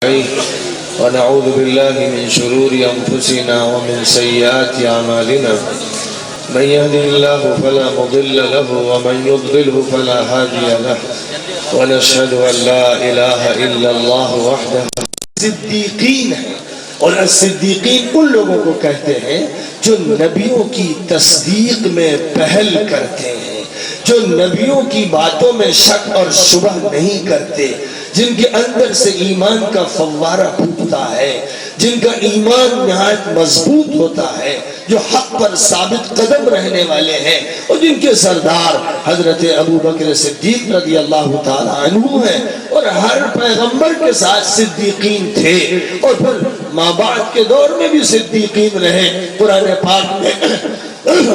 ونعوذ بالله من شرور أنفسنا ومن سيئات أعمالنا من يهده الله فلا مضل له ومن يضلله فلا هادي له ونشهد أن لا إله إلا الله وحده. صدیقین ہیں، اور صدیقین ان لوگوں کو کہتے ہیں جو نبیوں کی تصدیق میں پہل کرتے ہیں، جو نبیوں کی باتوں میں شک اور شبہ نہیں کرتے، جن کے اندر سے ایمان کا فوارہ پھوٹتا ہے، جن کا ایمان نہایت مضبوط ہوتا ہے، جو حق پر ثابت قدم رہنے والے ہیں، اور جن کے سردار حضرت ابو بکر صدیق رضی اللہ تعالیٰ عنہ ہیں، اور ہر پیغمبر کے ساتھ صدیقین تھے، اور پھر ما بعد کے دور میں بھی صدیقین رہے. قرآن پاک میں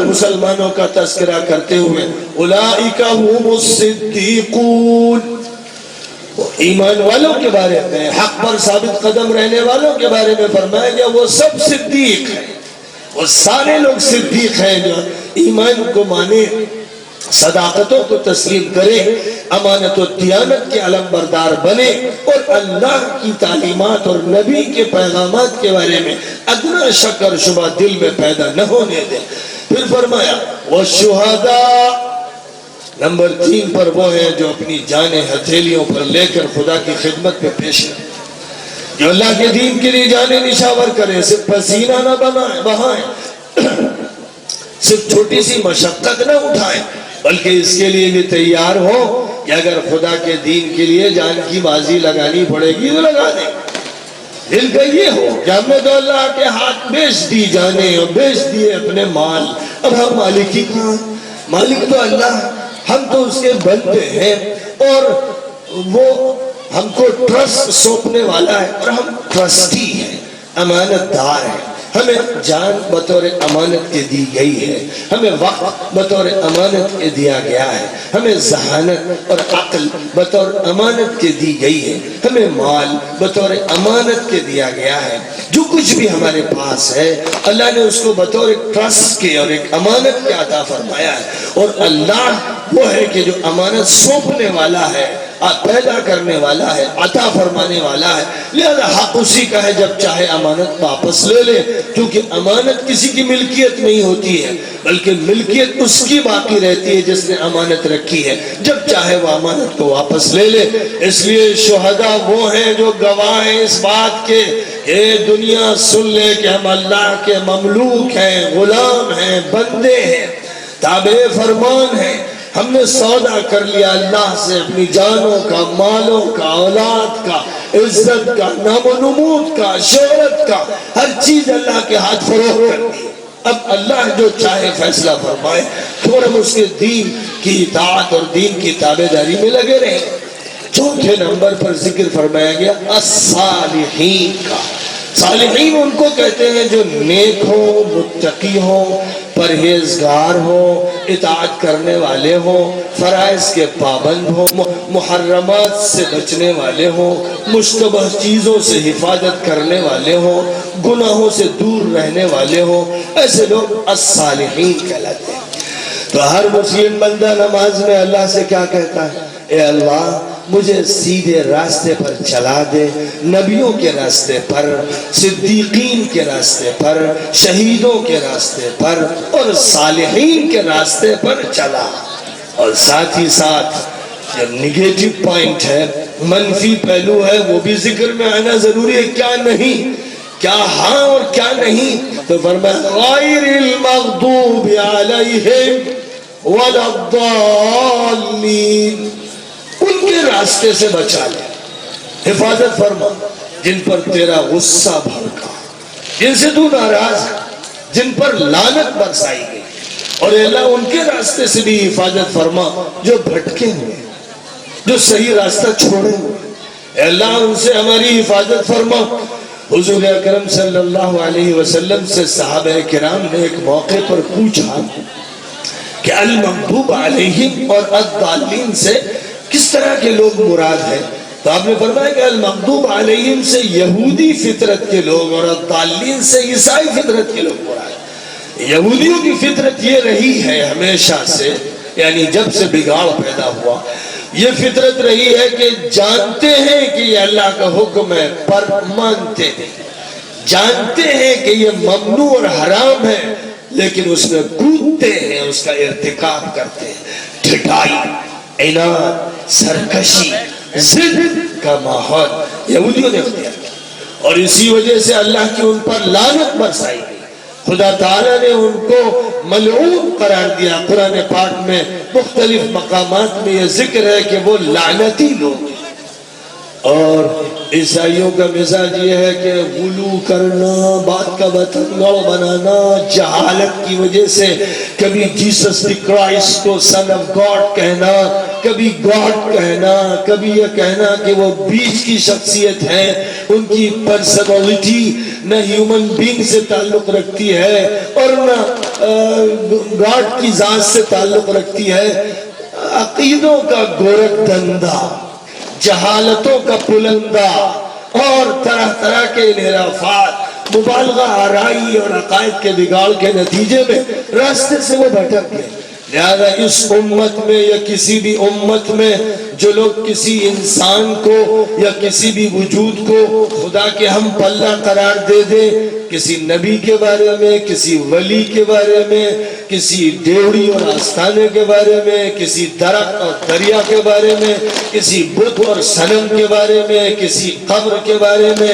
مسلمانوں کا تذکرہ کرتے ہوئے اولئک هم الصدیقون، ایمان والوں کے بارے میں، حق پر ثابت قدم رہنے والوں کے بارے میں فرمایا گیا وہ سب صدیق ہیں. وہ سارے لوگ صدیق ہیں جو ایمان کو مانے، صداقتوں کو تسلیم کرے، امانت و دیانت کے علم بردار بنے، اور اللہ کی تعلیمات اور نبی کے پیغامات کے بارے میں ادنا شک اور شبہ دل میں پیدا نہ ہونے دے. پھر فرمایا والشہداء، نمبر 3 پر وہ ہیں جو اپنی جانیں ہتھیلیوں پر لے کر خدا کی خدمت میں پیش کریں، جو اللہ کے دین کے لیے جانیں نشاور کریں، صرف پسینہ نہ بہائیں، صرف چھوٹی سی مشقت نہ اٹھائیں، بلکہ اس کے لیے بھی تیار ہو کہ اگر خدا کے دین کے لیے جان کی بازی لگانی پڑے گی تو لگا دیں. دل کا یہ ہو کہ ہم نے تو اللہ کے ہاتھ بیچ دی جانیں اور بیچ دیے اپنے مال، اب ہم مالک ہی کہاں؟ مالک تو اللہ، ہم تو اس کے بندے ہیں، اور وہ ہم کو ٹرسٹ سونپنے والا ہے، اور ہم ٹرسٹی ہیں، امانت دار ہیں. ہمیں جان بطور امانت کے دی گئی ہے، ہمیں وقت بطور امانت کے دیا گیا ہے، ہمیں ذہانت اور عقل بطور امانت کے دی گئی ہے، ہمیں مال بطور امانت کے دیا گیا ہے. جو کچھ بھی ہمارے پاس ہے اللہ نے اس کو بطور ایک ٹرسٹ کے اور ایک امانت کے عطا فرمایا ہے. اور اللہ وہ ہے کہ جو امانت سونپنے والا ہے، پیدا کرنے والا ہے، عطا فرمانے والا ہے. لہذا حق اسی کا ہے، جب چاہے امانت واپس لے لے، کیونکہ امانت کسی کی ملکیت نہیں ہوتی ہے، بلکہ ملکیت اس کی باقی رہتی ہے جس نے امانت رکھی ہے. جب چاہے وہ امانت کو واپس لے لے. اس لیے شہداء وہ ہیں جو گواہ ہیں اس بات کے اے دنیا سن لے کہ ہم اللہ کے مملوک ہیں، غلام ہیں، بندے ہیں، تابع فرمان ہیں. ہم نے سودا کر لیا اللہ سے اپنی جانوں کا، مالوں کا، اولاد کا، عزت کا، نام و نمود کا، شہرت کا، ہر چیز اللہ کے ہاتھ فروخت کر دی. اب اللہ جو چاہے فیصلہ فرمائے، تو ہم اس کے دین کی اطاعت اور دین کی تابعداری میں لگے رہیں. چوتھے نمبر پر ذکر فرمایا گیا الصالحین کا. صالحین ان کو کہتے ہیں جو نیک ہوں، متقی ہوں، پرہیزگار ہوں، اطاعت کرنے والے ہوں، فرائض کے پابند ہوں، محرمات سے بچنے والے ہوں، مشتبہ چیزوں سے حفاظت کرنے والے ہوں، گناہوں سے دور رہنے والے ہوں. ایسے لوگ الصالحین کہلاتے ہیں. تو ہر مسلم بندہ نماز میں اللہ سے کیا کہتا ہے؟ اے اللہ مجھے سیدھے راستے پر چلا دے، نبیوں کے راستے پر، صدیقین کے راستے پر، شہیدوں کے راستے پر، اور صالحین کے راستے پر چلا. اور ساتھ ہی ساتھ جو نگیٹو پوائنٹ ہے، منفی پہلو ہے، وہ بھی ذکر میں آنا ضروری ہے. کیا نہیں، کیا ہاں اور کیا نہیں. تو فرمایا غیر المغضوب علیہم ولا الضالین، ان کے راستے سے بچا لے، حفاظت فرما جن پر تیرا غصہ بھڑکا، جن سے تو ناراض ہے، جن پر لعنت برسائی گئی. اور اللہ ان کے راستے سے بھی حفاظت فرما جو بھٹکے ہوئے، جو صحیح راستہ چھوڑے ہوئے. اللہ ان سے ہماری حفاظت فرما. حضور اکرم صلی اللہ علیہ وسلم سے صحابہ کرام نے ایک موقع پر پوچھا کہ المغضوب علیہم اور الضالین سے کس طرح کے لوگ مراد ہیں؟ تو آپ نے فرمایا کہ المغضوب علیہم سے یہودی فطرت کے لوگ، اور الضالین سے عیسائی فطرت کے لوگ مراد ہیں. یہودیوں کی فطرت یہ رہی ہے ہمیشہ سے، یعنی جب سے بگاڑ پیدا ہوا، یہ فطرت رہی ہے کہ جانتے ہیں کہ یہ اللہ کا حکم ہے پر مانتے ہیں، جانتے ہیں کہ یہ ممنوع اور حرام ہے لیکن اس میں کودتے ہیں، اس کا ارتکاب کرتے ہیں۔ ٹھٹائی، عناد، سرکشی، ضد کا ماحول یہودیوں نے اختیار کیا اور اسی وجہ سے اللہ کی ان پر لعنت برسائی گئی۔ خدا تعالیٰ نے ان کو ملعون قرار دیا۔ قرآن پاک میں مختلف مقامات میں یہ ذکر ہے کہ وہ لعنتی لوگ ہیں۔ اور عیسائیوں کا مزاج یہ ہے کہ غلو کرنا، بات کا بتنگڑ بنانا، جہالت کی وجہ سے کبھی جیسس دی کرائسٹ کو سن آف گاڈ کہنا، کبھی گاڈ کہنا، کبھی یہ کہنا کہ وہ بیچ کی شخصیت ہے، ان کی پرسنالٹی نہ ہیومن بینگ سے تعلق رکھتی ہے اور نہ گاڈ کی ذات سے تعلق رکھتی ہے۔ عقیدوں کا گورکھ دھندا، جہالتوں کا پلندہ اور طرح طرح کے انحرافات، مبالغہ آرائی اور عقائد کے بگاڑ کے نتیجے میں راستے سے وہ بھٹک گئے۔ لہذا اس امت میں یا کسی بھی امت میں جو لوگ کسی انسان کو یا کسی بھی وجود کو خدا کے ہم پلہ قرار دے دیں، کسی نبی کے بارے میں، کسی ولی کے بارے میں، کسی ڈیوڑی اور آستانے کے بارے میں، کسی درخت اور دریا کے بارے میں، کسی بت اور صنم کے بارے میں، کسی قبر کے بارے میں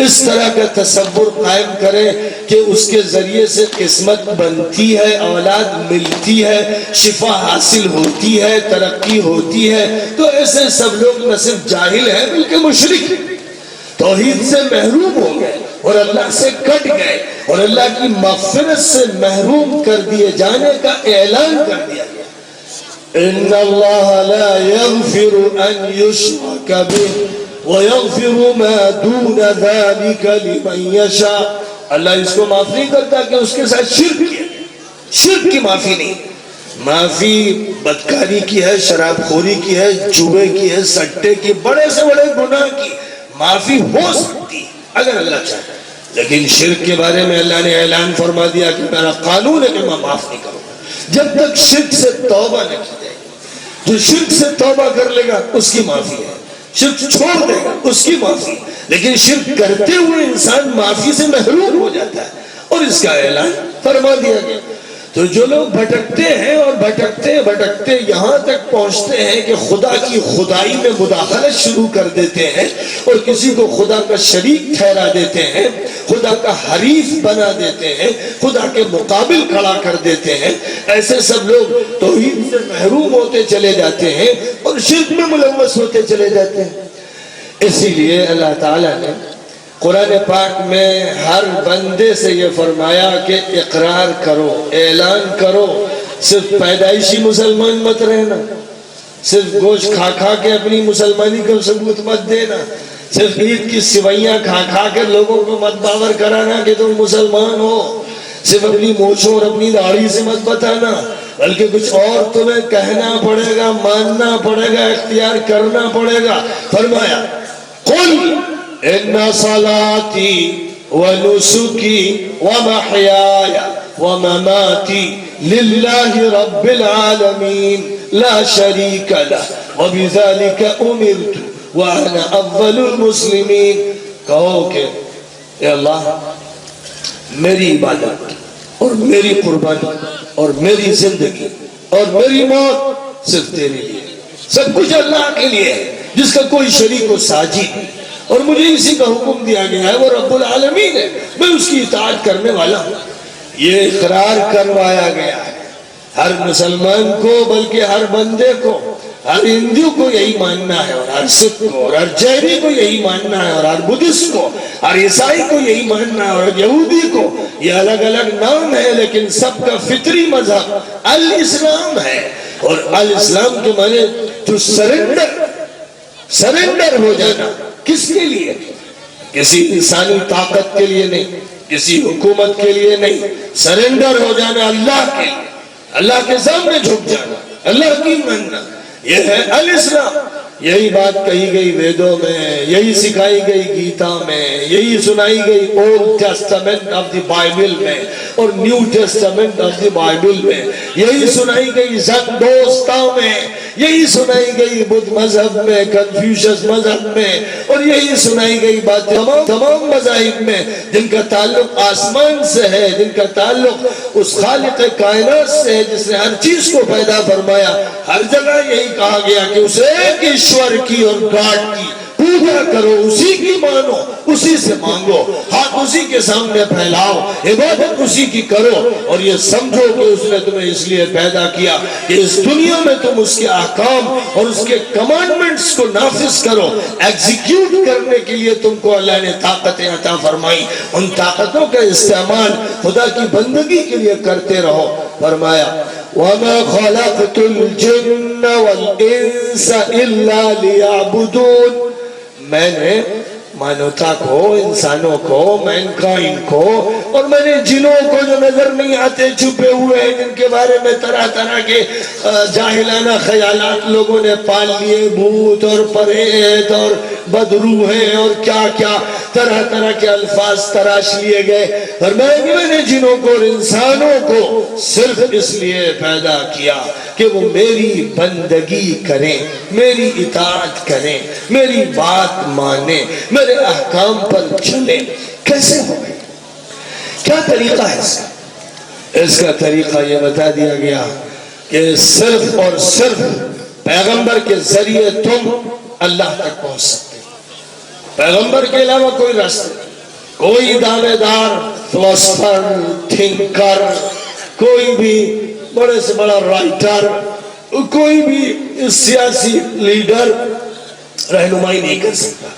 اس طرح کا تصور قائم کرے کہ اس کے ذریعے سے قسمت بنتی ہے، اولاد ملتی ہے، شفا حاصل ہوتی ہے، ترقی ہوتی ہے، تو ایسے سب لوگ نہ صرف جاہل ہیں بلکہ مشرک ہیں، توحید سے محروم ہو گئے اور اللہ سے کٹ گئے اور اللہ کی مغفرت سے محروم کر دیے جانے کا اعلان کر دیا گیا۔ ان اللہ لا یغفر ان یشرک بہ ویغفر ما دون ذلک لمن یشاء۔ اللہ اس کو معاف نہیں کرتا کہ اس کے ساتھ شرک کیا، شرک کی معافی نہیں، معافی بدکاری کی ہے، شراب خوری کی ہے، جوے کی ہے، سٹے کی، بڑے سے بڑے گناہ کی معافی ہو سکتی ہے اگر اللہ چاہے، لیکن شرک کے بارے میں اللہ نے اعلان فرما دیا کہ میرا قانون ہے کہ میں معاف نہیں کروں گا جب تک شرک سے توبہ نہ کی جائے۔ جو شرک سے توبہ کر لے گا اس کی معافی ہے، شرک چھوڑ دے گا اس کی معافی، لیکن شرک کرتے ہوئے انسان معافی سے محروم ہو جاتا ہے اور اس کا اعلان فرما دیا گیا۔ تو جو لوگ بھٹکتے ہیں اور بھٹکتے بھٹکتے یہاں تک پہنچتے ہیں کہ خدا کی خدائی میں مداخلت شروع کر دیتے ہیں اور کسی کو خدا کا شریک ٹھہرا دیتے ہیں، خدا کا حریف بنا دیتے ہیں، خدا کے مقابل کھڑا کر دیتے ہیں، ایسے سب لوگ توحید سے محروم ہوتے چلے جاتے ہیں اور شرک میں ملوث ہوتے چلے جاتے ہیں۔ اسی لیے اللہ تعالیٰ نے قرآن پاک میں ہر بندے سے یہ فرمایا کہ اقرار کرو، اعلان کرو، صرف پیدائشی مسلمان مت رہنا، صرف گوشت کھا کھا کے اپنی مسلمانی کو ثبوت مت دینا، صرف عید کی سوئیاں کھا کھا کے لوگوں کو مت باور کرانا کہ تم مسلمان ہو، صرف اپنی مونچھوں اور اپنی داڑھی سے مت بتانا، بلکہ کچھ اور تمہیں کہنا پڑے گا، ماننا پڑے گا، اختیار کرنا پڑے گا۔ فرمایا قل ان صلاتي ونسكي ومحياي ومماتي لله رب العالمين لا شريك له وبذلك امرت وانا اول المسلمين۔ کہو کہ اے اللہ میری عبادت اور میری قربانی اور میری زندگی اور میری موت صرف تیرے لیے، سب کچھ اللہ کے لیے ہے جس کا کوئی شریک و ساجی نہیں، اور مجھے اسی کا حکم دیا گیا ہے، وہ رب العالمین ہے، میں اس کی اطاعت کرنے والا ہوں۔ یہ اقرار کروایا گیا ہے ہر مسلمان کو، بلکہ ہر بندے کو، ہر ہندو کو یہی ماننا ہے، اور ہر سکھ کو، اور ہر جینی کو یہی ماننا ہے، اور ہر بدھسٹ کو، ہر عیسائی کو یہی ماننا ہے، اور یہودی کو۔ یہ الگ الگ نام ہے لیکن سب کا فطری مذہب الاسلام ہے، اور الاسلام کے معنی تو سرنڈر ہو جانا۔ کس کے لیے؟ کسی انسانی طاقت کے لیے نہیں، کسی حکومت کے لیے نہیں، سرنڈر ہو جانا اللہ کے لیے، اللہ کے سامنے جھک جانا، اللہ کی ماننا، یہ ہے الاسلام۔ یہی بات کہی گئی ویدوں میں، یہی سکھائی گئی گیتا میں، یہی سنائی گئی old Testament of the Bible میں اور new Testament of the Bible میں، یہی سنائی گئی زندوستہ میں، یہی سنائی گئی بدھ مذہب میں، کنفیوشس مذہب میں، اور یہی سنائی گئی بات تمام مذاہب میں، جن کا تعلق آسمان سے ہے، جن کا تعلق اس خالق کائنات سے ہے جس نے ہر چیز کو پیدا فرمایا۔ ہر جگہ یہی کہا گیا کہ اس ایک ایشور کی اور گاڈ کی پوجا کرو، اسی کی مانو، اسی سے مانگو، ہاتھ اسی کے سامنے پھیلاؤ، عبادت اسی کی کرو، اور یہ سمجھو کہ اس نے تمہیں اس لیے پیدا کیا کہ اس دنیا میں تم اس کے احکام اور اس کے کمانڈمنٹس کو نافذ کرو۔ ایگزیکیوٹ کرنے کے لیے تم کو اللہ نے طاقتیں عطا فرمائی، ان طاقتوں کا استعمال خدا کی بندگی کے لیے کرتے رہو۔ فرمایا وَمَا خَلَقْتُ الْجِنَّ وَالْإِنسَ إِلَّا لِيَعْبُدُونَ، میں نے مانوتا کو، انسانوں کو، مینکائنڈ کو، اور میں نے جنوں کو جو نظر نہیں آتے چھپے ہوئے ہیں، جن کے بارے میں طرح طرح کے جاہلانہ خیالات لوگوں نے پال لیے، بھوت اور پریت اور بدروحیں اور کیا کیا طرح طرح کے الفاظ تراش لیے گئے، اور میں نے جنوں کو اور انسانوں کو صرف اس لیے پیدا کیا کہ وہ میری بندگی کریں، میری اطاعت کریں، میری بات مانیں، میرے احکام پر چلیں۔ کیسے ہوگی؟ کیا طریقہ ہے اس کا؟ اس کا طریقہ یہ بتا دیا گیا کہ صرف اور صرف پیغمبر کے ذریعے تم اللہ تک پہنچ سکتے، پیغمبر کے علاوہ کوئی راستہ نہیں۔ کوئی دعوے دار، فلسفر، تھنکر، کوئی بھی بڑے سے بڑا رائٹر، کوئی بھی سیاسی لیڈر رہنمائی نہیں کر سکتا۔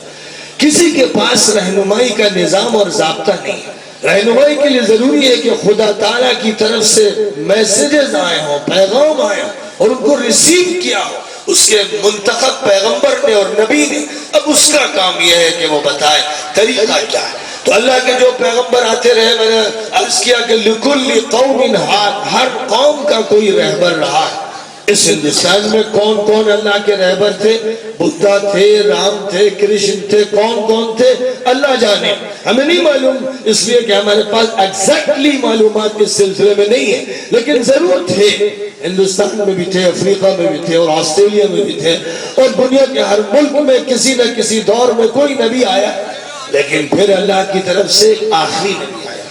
کسی کے پاس رہنمائی کا نظام اور ضابطہ نہیں۔ رہنمائی کے لیے ضروری ہے کہ خدا تعالیٰ کی طرف سے میسیجز آئے ہوں، پیغام آئے ہوں، اور ان کو ریسیو کیا ہو اس کے منتخب پیغمبر نے اور نبی نے۔ اب اس کا کام یہ ہے کہ وہ بتائے طریقہ کیا ہے۔ تو اللہ کے جو پیغمبر آتے رہے، میں نے عرض کیا کہ لِكُلِّ قَوْمٍ ہَادٍ، ہر قوم کا کوئی رہبر رہا ہے۔ اس ہندوستان میں کون کون اللہ کے رہبر تھے؟ بدھا تھے، رام تھے، کرشن تھے، کون تھے اللہ جانے، ہمیں نہیں معلوم، اس لیے کہ ہمارے پاس ایگزیکٹلی معلومات اس سلسلے میں نہیں ہے، لیکن ضرور تھے۔ ہندوستان میں بھی تھے، افریقہ میں بھی تھے، اور آسٹریلیا میں بھی تھے، اور دنیا کے ہر ملک میں کسی نہ کسی دور میں کوئی نبی آیا، لیکن پھر اللہ کی طرف سے آخری نبی آیا،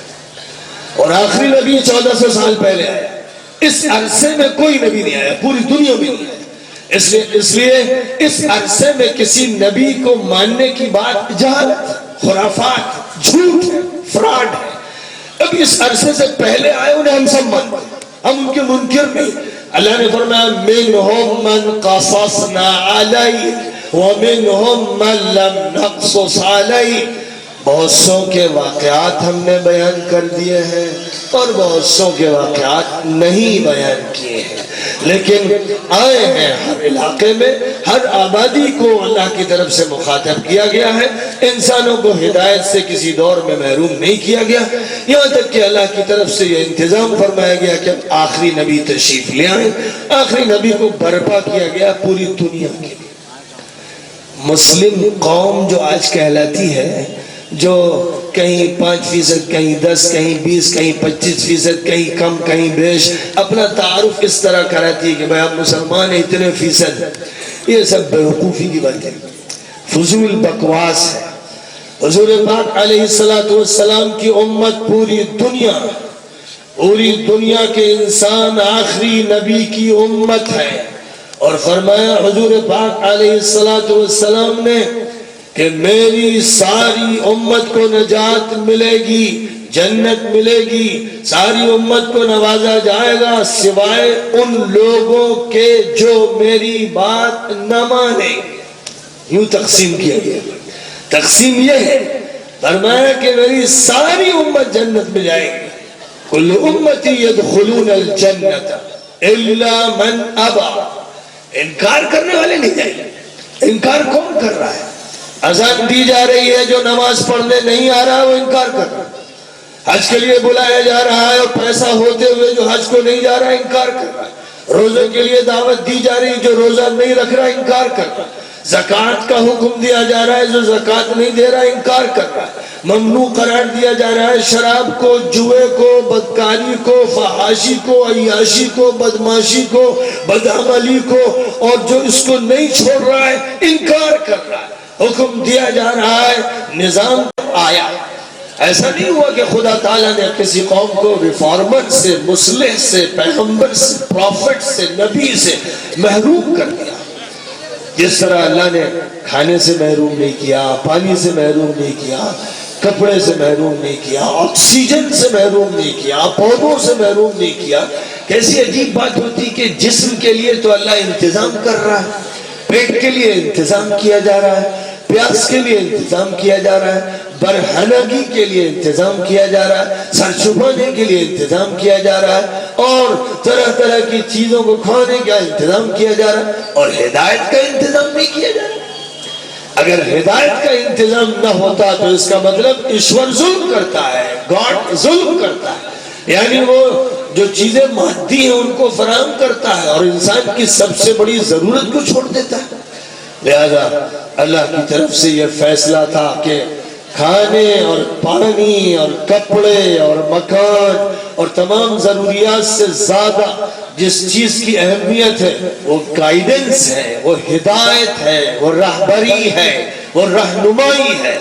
اور آخری نبی 1400 سال پہلے آیا۔ اس عرصے میں کوئی نبی نہیں آیا، پوری دنیا میں نہیں آیا۔ اس لیے اس عرصے میں کسی نبی کو ماننے کی بات جہالت، خرافات، جھوٹ ہے، فراڈ ہے۔ اب اس عرصے سے پہلے آئے انہیں ہم سب مانتے ہیں، ہم ان کے منکر نہیں۔ اللہ نے فرمایا منہم من قصصنا علیہ ومنہم من لم نقصص علیہ، بہت سو کے واقعات ہم نے بیان کر دیے ہیں اور بہت سو کے واقعات نہیں بیان کیے ہیں، لیکن آئے ہیں ہر علاقے میں، ہر آبادی کو اللہ کی طرف سے مخاطب کیا گیا ہے۔ انسانوں کو ہدایت سے کسی دور میں محروم نہیں کیا گیا، یہاں تک کہ اللہ کی طرف سے یہ انتظام فرمایا گیا کہ آخری نبی تشریف لے آئیں۔ آخری نبی کو برپا کیا گیا پوری دنیا کے لیے۔ مسلم قوم جو آج کہلاتی ہے، جو کہیں 5%، کہیں 10%، کہیں 20%، کہیں 25%، کہیں کم، کہیں بیش، اپنا تعارف اس طرح کراتی ہے کہ بھئی آپ مسلمان ہیں اتنے فیصد، یہ سب بیوقوفی کی باتیں، فضول بکواس ہے۔ حضور پاک علیہ السلام کی امت پوری دنیا کے انسان آخری نبی کی امت ہے، اور فرمایا حضور پاک علیہ السلام نے کہ میری ساری امت کو نجات ملے گی، جنت ملے گی، ساری امت کو نوازا جائے گا سوائے ان لوگوں کے جو میری بات نہ مانے۔ یوں تقسیم کیا گیا۔ تقسیم یہ ہے، فرمایا کہ میری ساری امت جنت میں جائے گی، کل امتی یدخلون الجنت الا من ابا، انکار کرنے والے نہیں جائیں گے۔ انکار کون کر رہا ہے؟ اذان دی جا رہی ہے، جو نماز پڑھنے نہیں آ رہا وہ انکار کر رہا ہے۔ حج کے لیے بلایا جا رہا ہے اور پیسہ ہوتے ہوئے جو حج کو نہیں جا رہا انکار کر رہا ہے۔ روزے کے لیے دعوت دی جا رہی، جو روزہ نہیں رکھ رہا انکار کر رہا ہے۔ زکوٰۃ کا حکم دیا جا رہا ہے، جو زکوٰۃ نہیں دے رہا انکار کر رہا ہے۔ ممنوع قرار دیا جا رہا ہے شراب کو، جوئے کو، بدکاری کو، فحاشی کو، عیاشی کو، بدماشی کو، بدعملی کو، اور جو اس کو نہیں چھوڑ رہا ہے انکار کر رہا ہے۔ حکم دیا جا رہا ہے، نظام آیا۔ ایسا نہیں ہوا کہ خدا تعالیٰ نے کسی قوم کو ریفارمر سے، مصلح سے، پیغمبر سے، پروفٹ سے، نبی سے محروم کر دیا۔ جس طرح اللہ نے کھانے سے محروم نہیں کیا، پانی سے محروم نہیں کیا، کپڑے سے محروم نہیں کیا، آکسیجن سے محروم نہیں کیا، پودوں سے محروم نہیں کیا۔ کیسی عجیب بات ہوتی کہ جسم کے لیے تو اللہ انتظام کر رہا ہے، پیٹ کے لیے انتظام کیا جا رہا ہے، پیاس کے لیے انتظام کیا جا رہا ہے، برہنگی کے لیے انتظام کیا جا رہا ہے، سر چھپانے کے لیے انتظام کیا جا رہا ہے، اور طرح طرح کی چیزوں کو کھانے کا انتظام کیا جا رہا ہے، اور ہدایت کا انتظام نہیں کیا جا رہا۔ اگر ہدایت کا انتظام نہ ہوتا تو اس کا مطلب ایشور ظلم کرتا ہے، گاڈ ظلم کرتا ہے، یعنی وہ جو چیزیں مادی ہیں ان کو فراہم کرتا ہے اور انسان کی سب سے بڑی ضرورت کو چھوڑ دیتا ہے۔ لہذا اللہ کی طرف سے یہ فیصلہ تھا کہ کھانے اور پانی اور کپڑے اور مکان اور تمام ضروریات سے زیادہ جس چیز کی اہمیت ہے وہ گائیڈنس ہے، وہ ہدایت ہے، وہ رہبری ہے، وہ رہنمائی ہے۔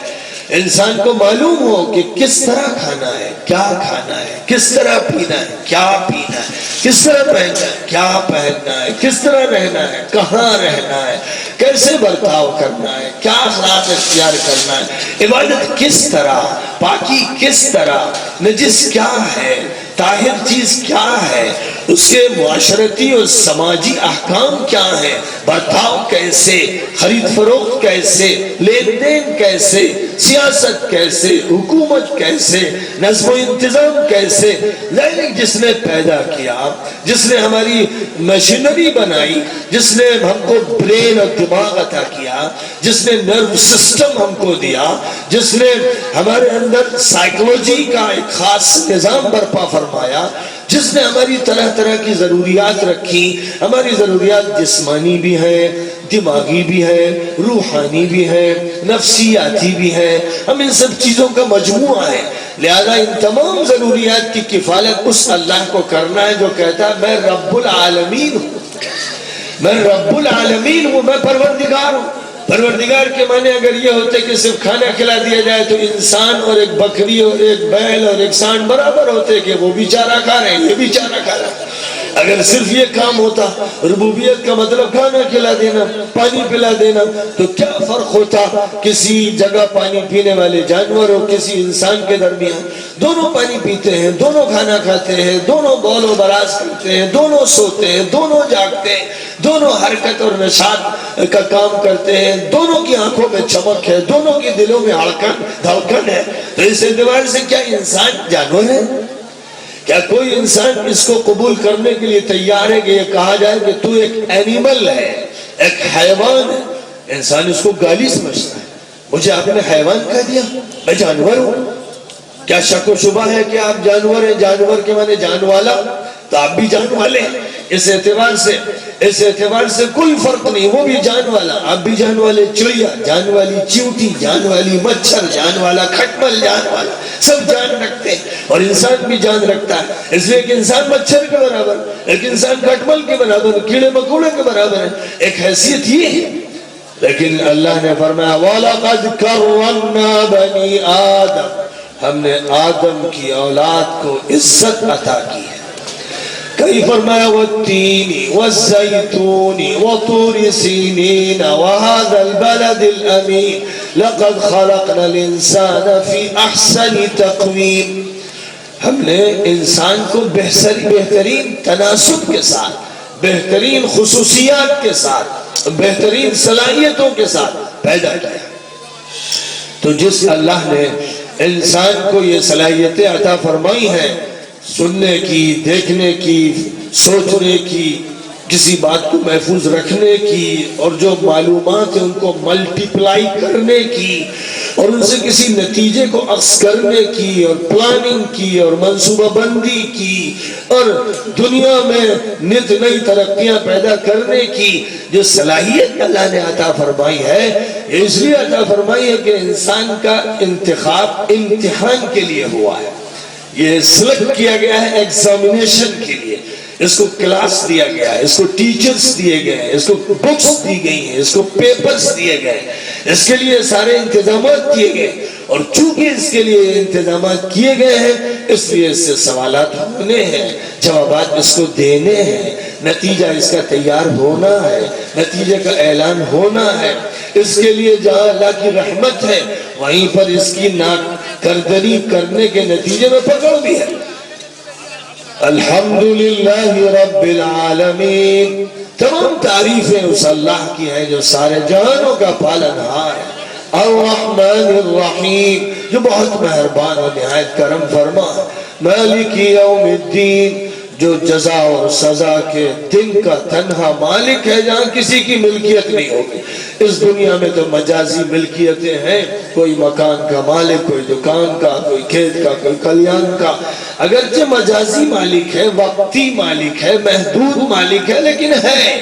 انسان کو معلوم ہو کہ کس طرح کھانا ہے، کیا کھانا ہے، کس طرح پینا ہے، کیا پینا ہے، کس طرح پہننا ہے، کیا پہننا ہے، کس طرح رہنا ہے، کہاں رہنا ہے، کیسے برتاؤ کرنا ہے، کیا اخلاق اختیار کرنا ہے، عبادت کس طرح، پاکی کس طرح، نجس کیا ہے، طاہر چیز کیا ہے، اس کے معاشرتی اور سماجی احکام کیا ہیں، برتاؤ کیسے، خرید فروخت کیسے، لین دین کیسے، سیاست کیسے، حکومت کیسے، نظم و انتظام کیسے۔ جس نے پیدا کیا، جس نے ہماری مشینری بنائی، جس نے ہم کو برین اور دماغ عطا کیا، جس نے نرو سسٹم ہم کو دیا، جس نے ہمارے اندر سائیکولوجی کا ایک خاص نظام برپا فرمایا، جس نے ہماری طرح طرح کی ضروریات رکھی، ہماری ضروریات جسمانی بھی ہیں، دماغی بھی ہے، روحانی بھی ہے، نفسیاتی بھی ہے، ہم ان سب چیزوں کا مجموعہ ہے۔ لہذا ان تمام ضروریات کی کفالت اس اللہ کو کرنا ہے جو کہتا ہے میں رب العالمین ہوں، میں رب العالمین ہوں، میں پروردگار ہوں۔ پروردگار کے معنی اگر یہ ہوتے کہ صرف کھانا کھلا دیا جائے تو انسان اور ایک بکری اور ایک بیل اور ایک سانڈ برابر ہوتے کہ وہ بھی چارہ کھا رہے ہیں، یہ بھی چارہ کھا رہا ہے۔ اگر صرف یہ کام ہوتا، ربوبیت کا مطلب کھانا کھلا دینا، پانی پلا دینا، تو کیا فرق ہوتا کسی جگہ پانی پینے والے جانور اور کسی انسان کے درمیان؟ دونوں پانی پیتے ہیں، دونوں کھانا کھاتے ہیں، دونوں بول و براز کرتے ہیں، دونوں سوتے ہیں، دونوں جاگتے ہیں، دونوں حرکت اور نشاط کا کام کرتے ہیں، دونوں کی آنکھوں میں چمک ہے، دونوں کی دلوں میں دھڑکن ہے۔ تو اس اعتبار سے کیا انسان جانور ہے؟ کیا کوئی انسان اس کو قبول کرنے کے لیے تیار ہے کہ یہ کہا جائے کہ تو ایک اینیمل ہے، ایک حیوان ہے؟ انسان اس کو گالی سمجھتا ہے، مجھے آپ نے حیوان کہہ دیا، میں جانور ہوں۔ کیا شک و شبہ ہے کہ آپ جانور ہیں؟ جانور کے معنی جان والا، تو آپ بھی جان والے ہیں۔ اس اعتبار سے کوئی فرق نہیں، وہ بھی جان والا، آپ بھی جان والے، چڑیا جان والی، چیونٹی جان والی، مچھر جان والا، کھٹمل جان والا، سب جان رکھتے ہیں، اور انسان بھی جان رکھتا ہے۔ اس لیے کہ انسان مچھر کے برابر، ایک انسان کھٹمل کے برابر، کیڑے مکوڑے کے برابر ہے، ایک حیثیت یہ ہے۔ لیکن اللہ نے فرمایا وَلَقَدْ كَرَّمْنَا بَنِي آدم، ہم نے آدم کی اولاد کو عزت عطا کی ہے۔ کئی فرمایا وَالتِّينِ وَالزَّيْتُونِ وَطُورِ سِينِينَ وَهَذَا الْبَلَدِ الْأَمِينِ لَقَدْ خَلَقْنَا الْإِنسَانَ فِي أَحْسَنِ تَقْوِيمٍ، ہم نے انسان کو بہترین تناسب کے ساتھ، بہترین خصوصیات کے ساتھ، بہترین صلاحیتوں کے ساتھ پیدا کیا۔ تو جس اللہ نے انسان کو یہ صلاحیتیں عطا فرمائی ہیں، سننے کی، دیکھنے کی، سوچنے کی، کسی بات کو محفوظ رکھنے کی، اور جو معلومات ہیں ان کو ملٹیپلائی کرنے کی، اور ان سے کسی نتیجے کو اخذ کرنے کی اور پلاننگ کی اور منصوبہ بندی کی اور دنیا میں نت نئی ترقیاں پیدا کرنے کی جو صلاحیت اللہ نے عطا فرمائی ہے، اس لیے عطا فرمائی ہے کہ انسان کا انتخاب امتحان کے لیے ہوا ہے، یہ سلیکٹ کیا گیا ہے ایگزامینیشن کے لیے، اس کو کلاس دیا گیا ہے، اس کو ٹیچرز دیے گئے ہیں، اس کو بکس دی گئی ہیں، اس کو پیپرز دیے گئے ہیں، اس کے لیے سارے انتظامات کیے گئے، اور چونکہ اس کے لیے انتظامات کیے گئے ہیں اس لیے اس سے سوالات ہونے ہیں، جوابات اس کو دینے ہیں، نتیجہ اس کا تیار ہونا ہے، نتیجے کا اعلان ہونا ہے۔ اس کے لیے جہاں اللہ کی رحمت ہے وہیں پر اس کی ناکردری کرنے کے نتیجے میں پکڑ بھی ہے۔ الحمدللہ رب العالمین، تمام تعریفیں اس اللہ کی ہیں جو سارے جہانوں کا پالنہار ہے۔ الرحمن الرحیم، جو بہت مہربان و نہایت کرم فرما، مالک یوم الدین، جو جزا اور سزا کے دن کا تنہا مالک ہے جہاں کسی کی ملکیت نہیں ہوگی۔ اس دنیا میں تو مجازی ملکیتیں ہیں، کوئی مکان کا مالک، کوئی دکان کا، کوئی کھیت کا، کوئی کلیان کا، اگرچہ مجازی مالک ہے، وقتی مالک ہے، محدود مالک ہے، لیکن ہے۔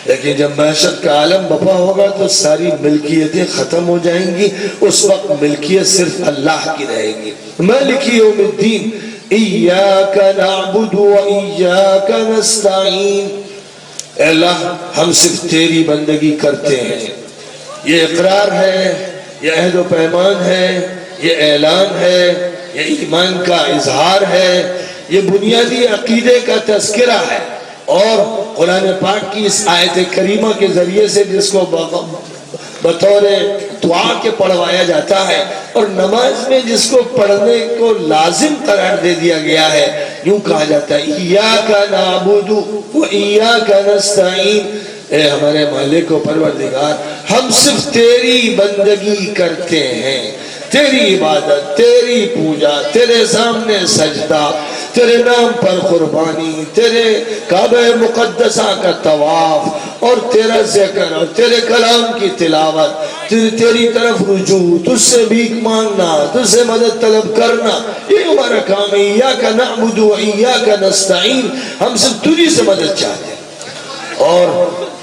لیکن جب معیشت کا عالم بپا ہوگا تو ساری ملکیتیں ختم ہو جائیں گی، اس وقت ملکیت صرف اللہ کی رہے گی۔ مالک یوم الدین، ایاک نعبد و ایاک نستعین، اے اللہ ہم صرف تیری بندگی کرتے ہیں۔ یہ اقرار ہے، یہ عہد و پیمان ہے، یہ اعلان ہے، یہ ایمان کا اظہار ہے، یہ بنیادی عقیدے کا تذکرہ ہے، اور قرآن پاک کی اس آیت کریمہ کے ذریعے سے جس کو بطور دعا کے پڑھوایا جاتا ہے اور نماز میں جس کو پڑھنے کو لازم قرار دے دیا گیا ہے، یوں کہا جاتا ہے ایاک نعبد و ایاک نستعین، اے ہمارے مالک و پروردگار ہم صرف تیری بندگی کرتے ہیں، تیری عبادت، تیری پوجا، تیرے سامنے سجدہ، تیرے نام پر قربانی، تیرے کعبہ مقدسہ کا طواف اور تیرا ذکر اور تیرے کلام کی تلاوت، تیری طرف رجوع، تجھ سے بھیک مانگنا، تجھ سے مدد طلب کرنا، یہ ہمارا کام ہے۔ ایاک نعبد و ایاک نستعین، ہم صرف تجھی سے مدد چاہتے ہیں۔ اور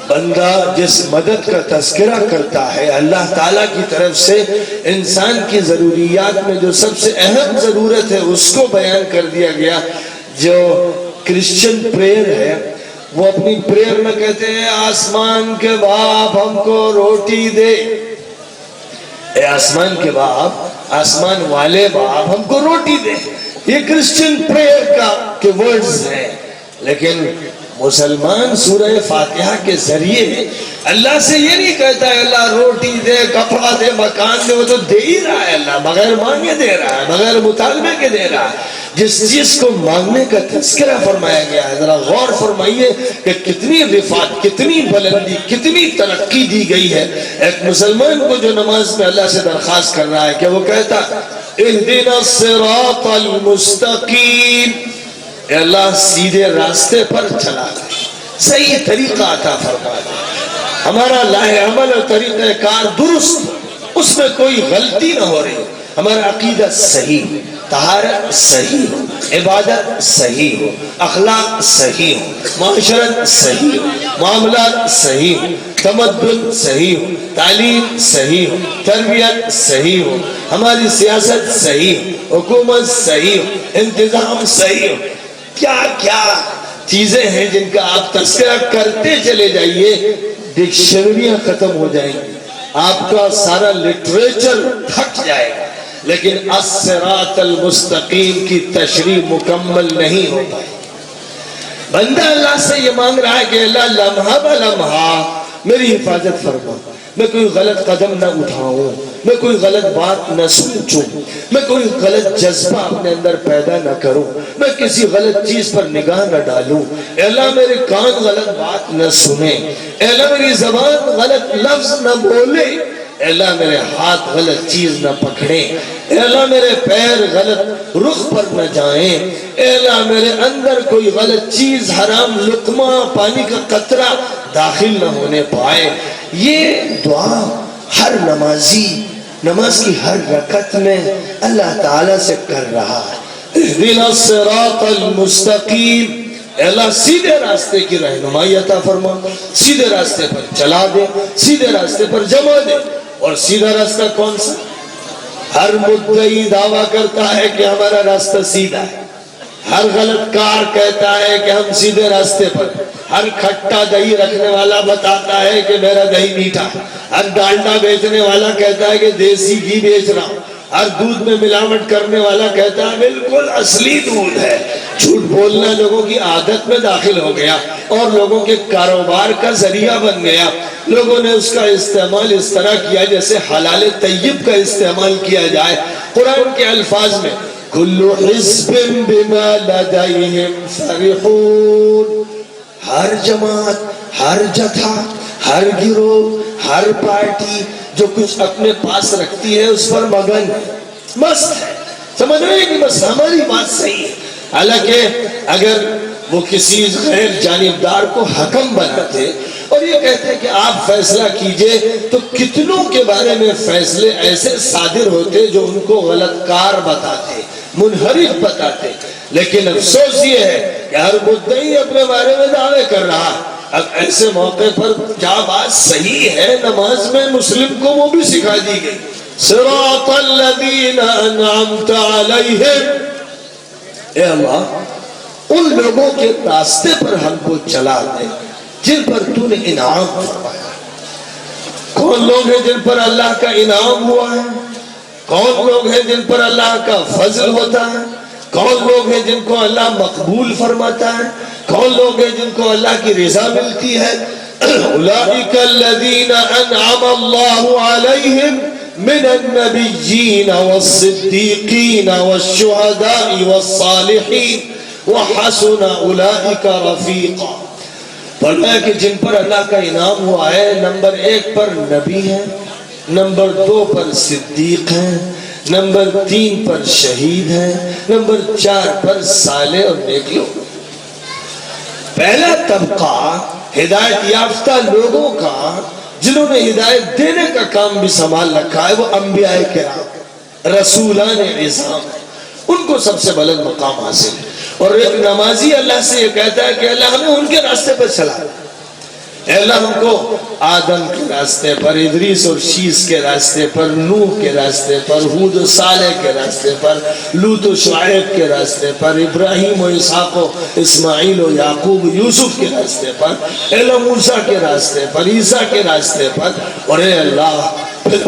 بندہ جس مدد کا تذکرہ کرتا ہے اللہ تعالیٰ کی طرف سے، انسان کی ضروریات میں جو سب سے اہم ضرورت ہے اس کو بیان کر دیا گیا۔ جو کرسچن پریئر ہے وہ اپنی پریئر میں کہتے ہیں آسمان کے باپ ہم کو روٹی دے، اے آسمان کے باپ، آسمان والے باپ ہم کو روٹی دے، یہ کرسچن پریئر کا کے ورڈز ہیں۔ لیکن مسلمان سورہ فاتحہ کے ذریعے اللہ سے یہ نہیں کہتا ہے اللہ روٹی دے، کپڑا دے، مکان دے، وہ تو دے ہی رہا ہے، اللہ بغیر مانگے دے رہا ہے، بغیر مطالبے کے دے رہا ہے۔ جس چیز کو مانگنے کا تذکرہ فرمایا گیا ہے، ذرا غور فرمائیے کہ کتنی رفعت، کتنی بلندی، کتنی ترقی دی گئی ہے ایک مسلمان کو جو نماز میں اللہ سے درخواست کر رہا ہے کہ وہ کہتا اہدنا الصراط المستقیم، اے اللہ سیدھے راستے پر چلا دے، صحیح طریقہ عطا فرما دے، ہمارا لاہ عمل اور طریقہ کار درست، اس میں کوئی غلطی نہ ہو رہی، ہمارا عقیدہ صحیح، طہارت صحیح ہو، عبادت صحیح ہو، اخلاق صحیح ہو، معاشرت صحیح ہو، معاملات صحیح ہو، تمدن صحیح ہو، تعلیم صحیح ہو، تربیت صحیح ہو، ہماری سیاست صحیح ہو، حکومت صحیح ہو، انتظام صحیح ہو۔ کیا کیا چیزیں ہیں جن کا آپ تذکرہ کرتے چلے جائیے، ڈکشنریاں ختم ہو جائیں گی، آپ کا سارا لٹریچر تھک جائے گا، لیکن الصراط المستقیم کی تشریح مکمل نہیں ہو پائی۔ بندہ اللہ سے یہ مانگ رہا ہے کہ اللہ لمحہ بہ لمحہ میری حفاظت فرما، میں کوئی غلط قدم نہ اٹھاؤں، میں کوئی غلط بات نہ سوچوں، میں کوئی غلط جذبہ اپنے اندر پیدا نہ کروں، میں کسی غلط چیز پر نگاہ نہ ڈالوں، اے اللہ میرے کان غلط بات نہ سنیں، اے اللہ میری زبان غلط لفظ نہ بولے، اے اللہ میرے ہاتھ غلط چیز نہ پکڑیں، اے اللہ میرے پیر غلط رخ پر نہ جائیں، اے اللہ میرے اندر کوئی غلط چیز، حرام لقمہ، پانی کا قطرہ داخل نہ ہونے پائے۔ یہ دعا ہر نمازی نماز کی ہر رکعت میں اللہ تعالیٰ سے کر رہا ہے اہدنا الصراط المستقیم، اے اللہ سیدھے راستے کی رہنمائی عطا فرما، سیدھے راستے پر چلا دے، سیدھے راستے پر جمع دے۔ اور سیدھا راستہ کون سا؟ ہر مدعی دعویٰ کرتا ہے کہ ہمارا راستہ سیدھا ہے، ہر غلط کار کہتا ہے کہ ہم سیدھے راستے پر، ہر کھٹا دہی رکھنے والا بتاتا ہے کہ میرا دہی میٹھا، ہر ڈالڈا بیچنے والا کہتا ہے کہ دیسی گھی بیچ رہا ہوں، ہر دودھ میں ملاوٹ کرنے والا کہتا ہے بالکل اصلی دودھ ہے۔ جھوٹ بولنا لوگوں کی عادت میں داخل ہو گیا اور لوگوں کے کاروبار کا ذریعہ بن گیا۔ لوگوں نے اس کا استعمال اس طرح کیا جیسے حلال طیب کا استعمال کیا جائے۔ قرآن کے الفاظ میں کل حزب بما لدیہم فرحون، ہر جماعت، ہر جتھا، ہر گروہ، ہر پارٹی جو کچھ اپنے پاس رکھتی ہے اس پر مگن مست ہے، سمجھ رہے ہیں کہ بس ہماری بات صحیح ہے۔ حالانکہ اگر وہ کسی غیر جانبدار کو حکم بناتے اور یہ کہتے کہ آپ فیصلہ کیجئے، تو کتنوں کے بارے میں فیصلے ایسے صادر ہوتے جو ان کو غلط کار بتاتے، منحرف بتاتے۔ لیکن افسوس یہ ہے کہ ہر مدعی اپنے بارے میں دعوے کر رہا ہے۔ اب ایسے موقع پر کیا بات صحیح ہے؟ نماز میں مسلم کو وہ بھی سکھا دی گئی، صراط الذین انعمت علیہم، اے اللہ ان لوگوں کے راستے پر ہم کو چلا دے جن پر تو نے انعام فرمایا۔ کون لوگ ہیں جن پر اللہ کا انعام ہوا ہے؟ کون لوگ ہیں جن پر اللہ کا فضل ہوتا ہے؟ کون لوگ ہیں جن کو اللہ مقبول فرماتا ہے؟ کون لوگ ہیں جن کو اللہ کی رضا ملتی ہے؟ اولئک الذین انعم اللہ علیہم من النبیین والصدیقین والشہداء والصالحین وحسن اولئک رفیقا۔ فرمایا کہ جن پر اللہ کا انعام ہوا ہے، نمبر 1 پر نبی ہیں، نمبر 2 پر صدیق ہیں، نمبر 3 پر شہید ہیں، نمبر 4 پر صالح اور نیک لوگ۔ پہلا طبقہ ہدایت یافتہ لوگوں کا جنہوں نے ہدایت دینے کا کام بھی سنبھال رکھا ہے، وہ انبیاء کرام، رسولان عظام، ان کو سب سے بلند مقام حاصل ہے۔ اور ایک نمازی اللہ سے یہ کہتا ہے کہ اللہ ہمیں ان کے راستے پر چلا، اے اللہ ہم کو آدم کے راستے پر، ادریس اور شیس کے راستے پر، نوح کے راستے پر، ہود و صالح کے راستے پر، لوط و شعیب کے راستے پر، ابراہیم و اسحاق و اسماعیل و یعقوب و یوسف کے راستے پر، اے اللہ موسیٰ کے راستے پر، عیسیٰ کے راستے پر، اور اے اللہ پھر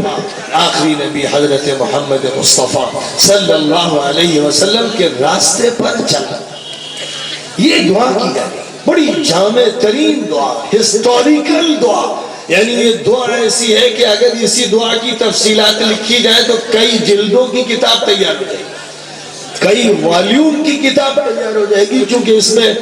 آخری نبی حضرت محمد مصطفیٰ صلی اللہ علیہ وسلم کے راستے پر چلا۔ یہ دعا کی جائے، بڑی جامع ترین دعا، ہسٹوریکل دعا، یعنی یہ دعا ایسی ہے کہ اگر اسی دعا کی تفصیلات لکھی جائیں تو کئی جلدوں کی کتاب تیار ہو جائے گی، کئی والیوم کی کتاب تیار ہو جائے گی، کیونکہ اس میں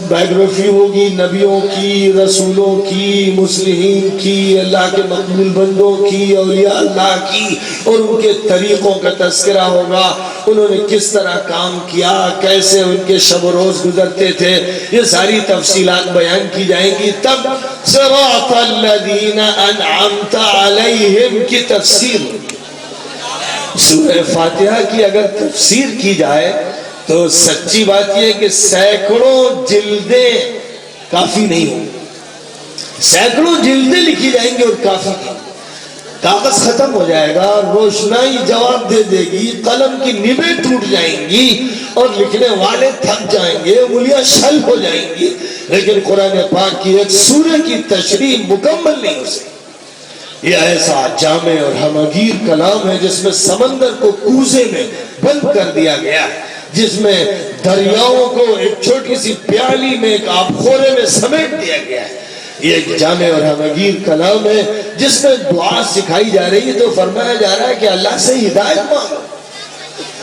بائیوگرافی ہوگی نبیوں کی، رسولوں کی، مصلحین کی، اللہ کے مقبول بندوں کی، اولیاء اللہ کی، اور ان کے طریقوں کا تذکرہ ہوگا، انہوں نے کس طرح کام کیا، کیسے ان کے شب و روز گزرتے تھے، یہ ساری تفصیلات بیان کی جائیں گی۔ تب صراط الذین انعمت علیہم کی تفسیر ہوگی۔ سورہ فاتحہ کی اگر تفسیر کی جائے تو سچی بات یہ ہے کہ سینکڑوں جلدیں کافی نہیں ہوں، سینکڑوں جلدیں لکھی جائیں گی اور کافی نہیں، کاغذ ختم ہو جائے گا، روشنائی جواب دے دے گی، قلم کی نبیں ٹوٹ جائیں گی اور لکھنے والے تھک جائیں گے، انگلیاں شل ہو جائیں گی، لیکن قرآن پاک کی ایک سورہ کی تشریح مکمل نہیں ہو سکتی۔ یہ ایسا جامع اور ہمگیر کلام ہے جس میں سمندر کو کوزے میں بند کر دیا گیا ہے، جس میں دریاؤں کو ایک چھوٹی سی پیالی میں ایک آبخورے میں سمیٹ دیا گیا ہے۔ یہ ایک جامع اور ہمگیر کلام ہے جس میں دعا سکھائی جا رہی ہے، تو فرمایا جا رہا ہے کہ اللہ سے ہدایت مانگو۔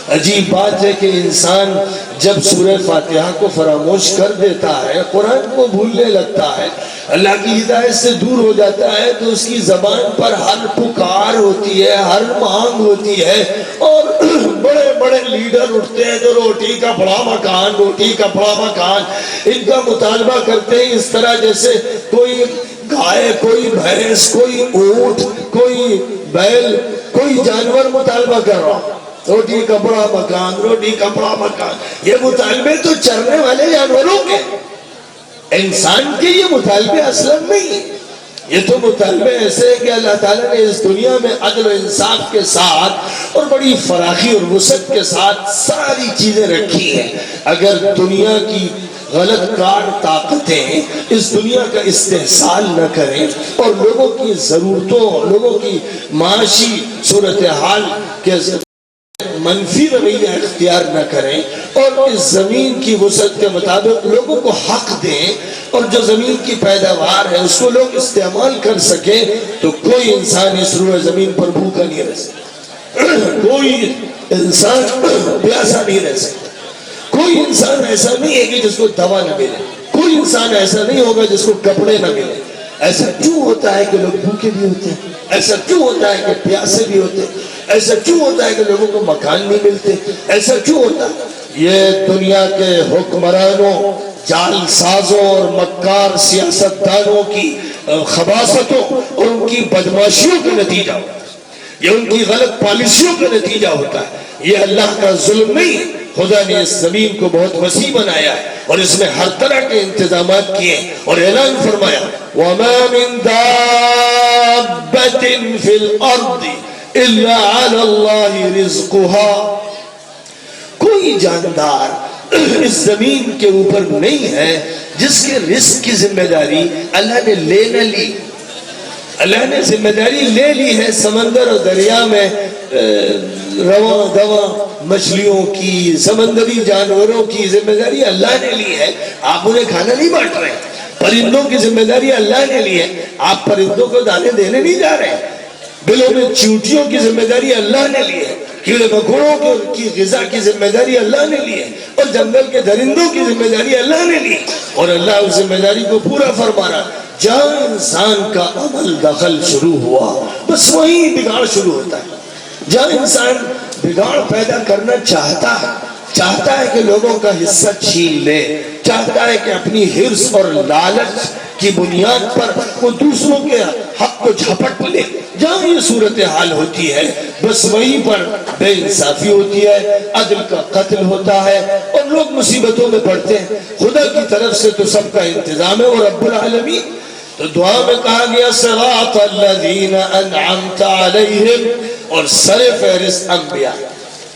عجیب بات ہے کہ انسان جب سورہ فاتحہ کو فراموش کر دیتا ہے، قرآن کو بھولنے لگتا ہے، اللہ کی ہدایت سے دور ہو جاتا ہے، تو اس کی زبان پر ہر پکار ہوتی ہے، ہر مانگ ہوتی ہے، اور بڑے بڑے لیڈر اٹھتے ہیں جو روٹی کا بڑا مکان، روٹی کا بڑا مکان، ان کا مطالبہ کرتے ہیں اس طرح جیسے کوئی گائے، کوئی بھینس، کوئی اونٹ، کوئی بیل کوئی جانور مطالبہ کر رہا ہو، روٹی کپڑا مکان، روٹی کپڑا مکان، یہ مطالبے تو چرنے والے جانوروں کے، انسان کے یہ مطالبے اصلا نہیں ہیں۔ یہ تو مطالبے ایسے ہیں کہ اللہ تعالیٰ نے اس دنیا میں عدل و انصاف کے ساتھ اور بڑی فراخی اور وسعت کے ساتھ ساری چیزیں رکھی ہیں۔ اگر دنیا کی غلط کار طاقتیں اس دنیا کا استحصال نہ کریں اور لوگوں کی ضرورتوں، لوگوں کی معاشی صورتحال کے منفی رویہ اختیار نہ کریں اور اس زمین کی وسعت کے مطابق لوگوں کو حق دیں اور جو زمین کی پیداوار ہے اس کو لوگ استعمال کر سکیں، تو کوئی انسان اس روئے زمین پر بھوکا نہیں رہ سکتا، کوئی انسان پیاسا نہیں رہ سکتا، کوئی انسان ایسا نہیں ہے کہ جس کو دوا نہ ملے، کوئی انسان ایسا نہیں ہوگا جس کو کپڑے نہ ملے۔ ایسا کیوں ہوتا ہے کہ لوگ بھوکے بھی ہوتے ہیں؟ ایسا کیوں ہوتا ہے کہ پیاسے بھی ہوتے ہیں؟ ایسا کیوں ہوتا ہے کہ لوگوں کو مکان نہیں ملتے؟ ایسا کیوں ہوتا ہے؟ یہ دنیا کے حکمرانوں، جال سازوں اور مکار سیاستدانوں کی خباثتوں اور ان کی بدماشیوں کا نتیجہ ہوتا ہے، یہ ان کی غلط پالیسیوں کا نتیجہ ہوتا ہے۔ یہ اللہ کا ظلم نہیں، خدا نے اس زمین کو بہت وسیع بنایا ہے اور اس میں ہر طرح کے انتظامات کیے اور اعلان فرمایا وَمَا مِن دَابَّةٍ فِي الْأَرْضِ إِلَّا عَلَى اللَّهِ رِزْقُهَا، کوئی جاندار اس زمین کے اوپر نہیں ہے جس کے رزق کی ذمہ داری اللہ نے لے نہ لی۔ اللہ نے ذمہ داری لے لی ہے سمندر اور دریا میں رواں دواں مچھلیوں کی، سمندری جانوروں کی ذمہ داری اللہ نے لی ہے، آپ انہیں کھانا نہیں بانٹ رہے ہیں۔ پرندوں کی ذمہ داری اللہ نے لی ہے، آپ پرندوں کو دانے دینے نہیں جا رہے ہیں۔ بلوں میں چیونٹیوں کی ذمہ داری اللہ نے لی ہے، کیڑے مکوڑوں کی غذا کی ذمہ داری اللہ نے لی ہے، اور جنگل کے درندوں کی ذمہ داری اللہ نے لی، اور اللہ اس ذمہ داری کو پورا فرما رہا۔ جہاں انسان کا عمل دخل شروع ہوا بس وہیں بگاڑ شروع ہوتا ہے۔ جہاں انسان بگاڑ پیدا کرنا چاہتا ہے کہ لوگوں کا حصہ چھین لے، چاہتا ہے کہ اپنی حرص اور لالچ کی بنیاد پر وہ دوسروں کے حق کو جھپٹ لے، جہاں یہ صورتحال ہوتی ہے بس وہیں پر بے انصافی ہوتی ہے، عدل کا قتل ہوتا ہے اور لوگ مصیبتوں میں پڑتے ہیں۔ خدا کی طرف سے تو سب کا انتظام ہے، اور رب العالمین تو دعا میں کہا گیا صراط الذین انعمت علیہم، اور سر فہرست انبیاء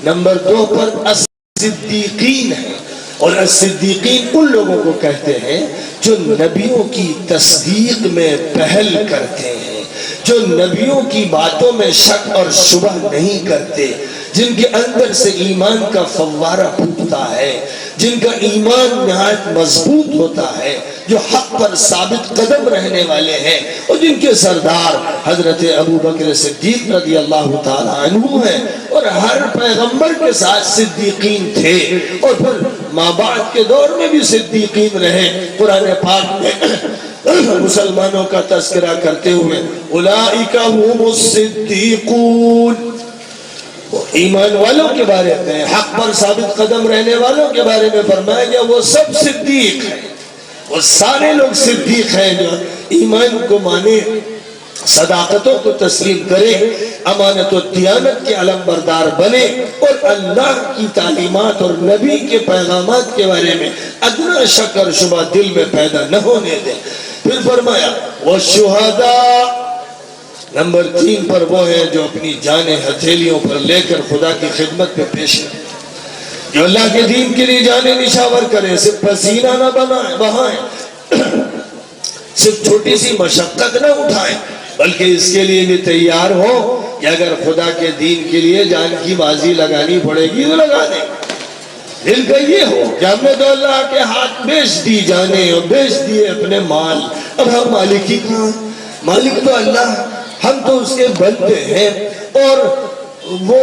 نمبر 2 پر الصدیقین ہے، اور الصدیقین ان لوگوں کو کہتے ہیں جو نبیوں کی تصدیق میں پہل کرتے ہیں، جو نبیوں کی باتوں میں شک اور شبہ نہیں کرتے، جن کے اندر سے ایمان کا فوارہ پھوٹتا ہے، جن کا ایمان نہایت مضبوط ہوتا ہے، جو حق پر ثابت قدم رہنے والے ہیں، اور جن کے سردار حضرت ابو بکر صدیق رضی اللہ تعالیٰ عنہ ہیں، اور ہر پیغمبر کے ساتھ صدیقین تھے، اور پھر ماں بعد کے دور میں بھی صدیقین رہے۔ قرآن پاک میں مسلمانوں کا تذکرہ کرتے ہوئے اولئک هم الصدیقون، ایمان والوں کے بارے میں، حق پر ثابت قدم رہنے والوں کے بارے میں فرمایا گیا وہ سب صدیق ہیں، وہ سارے لوگ صدیق ہیں جو ایمان کو مانے، صداقتوں کو تسلیم کرے، امانت و دیانت کے علم بردار بنے، اور اللہ کی تعلیمات اور نبی کے پیغامات کے بارے میں ادنا شک اور شبہ دل میں پیدا نہ ہونے دیں۔ پھر فرمایا والشہداء، نمبر 3 پر وہ ہیں جو اپنی جانیں ہتھیلیوں پر لے کر خدا کی خدمت میں پیش کریں، جو اللہ کے دین کے لیے جانیں نشاور کریں، صرف پسینہ نہ بہائیں، صرف چھوٹی سی مشقت نہ اٹھائیں، بلکہ اس کے لیے بھی تیار ہو کہ اگر خدا کے دین کے لیے جان کی بازی لگانی پڑے گی تو لگا دیں۔ دل کا یہ ہو کہ ہم نے تو اللہ کے ہاتھ بیچ دی جانیں اور بیچ دیے اپنے مال، اب ہم مالک ہی کہاں؟ مالک تو اللہ، ہم تو اس کے بندے ہیں، اور وہ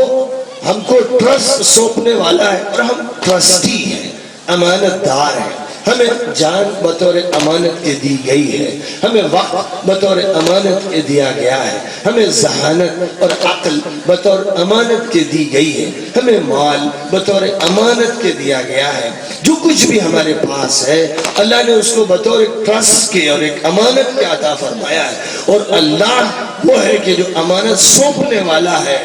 ہم کو ٹرسٹ سونپنے والا ہے، اور ہم ٹرسٹی ہیں، امانت دار ہیں۔ ہمیں جان بطور امانت کے دی گئی ہے، ہمیں وقت بطور امانت کے دیا گیا ہے، ہمیں ذہانت اور عقل بطور امانت کے دی گئی ہے، ہمیں مال بطور امانت کے دیا گیا ہے۔ جو کچھ بھی ہمارے پاس ہے اللہ نے اس کو بطور ایک ٹرسٹ کے اور ایک امانت کے عطا فرمایا ہے، اور اللہ وہ ہے کہ جو امانت سونپنے والا ہے،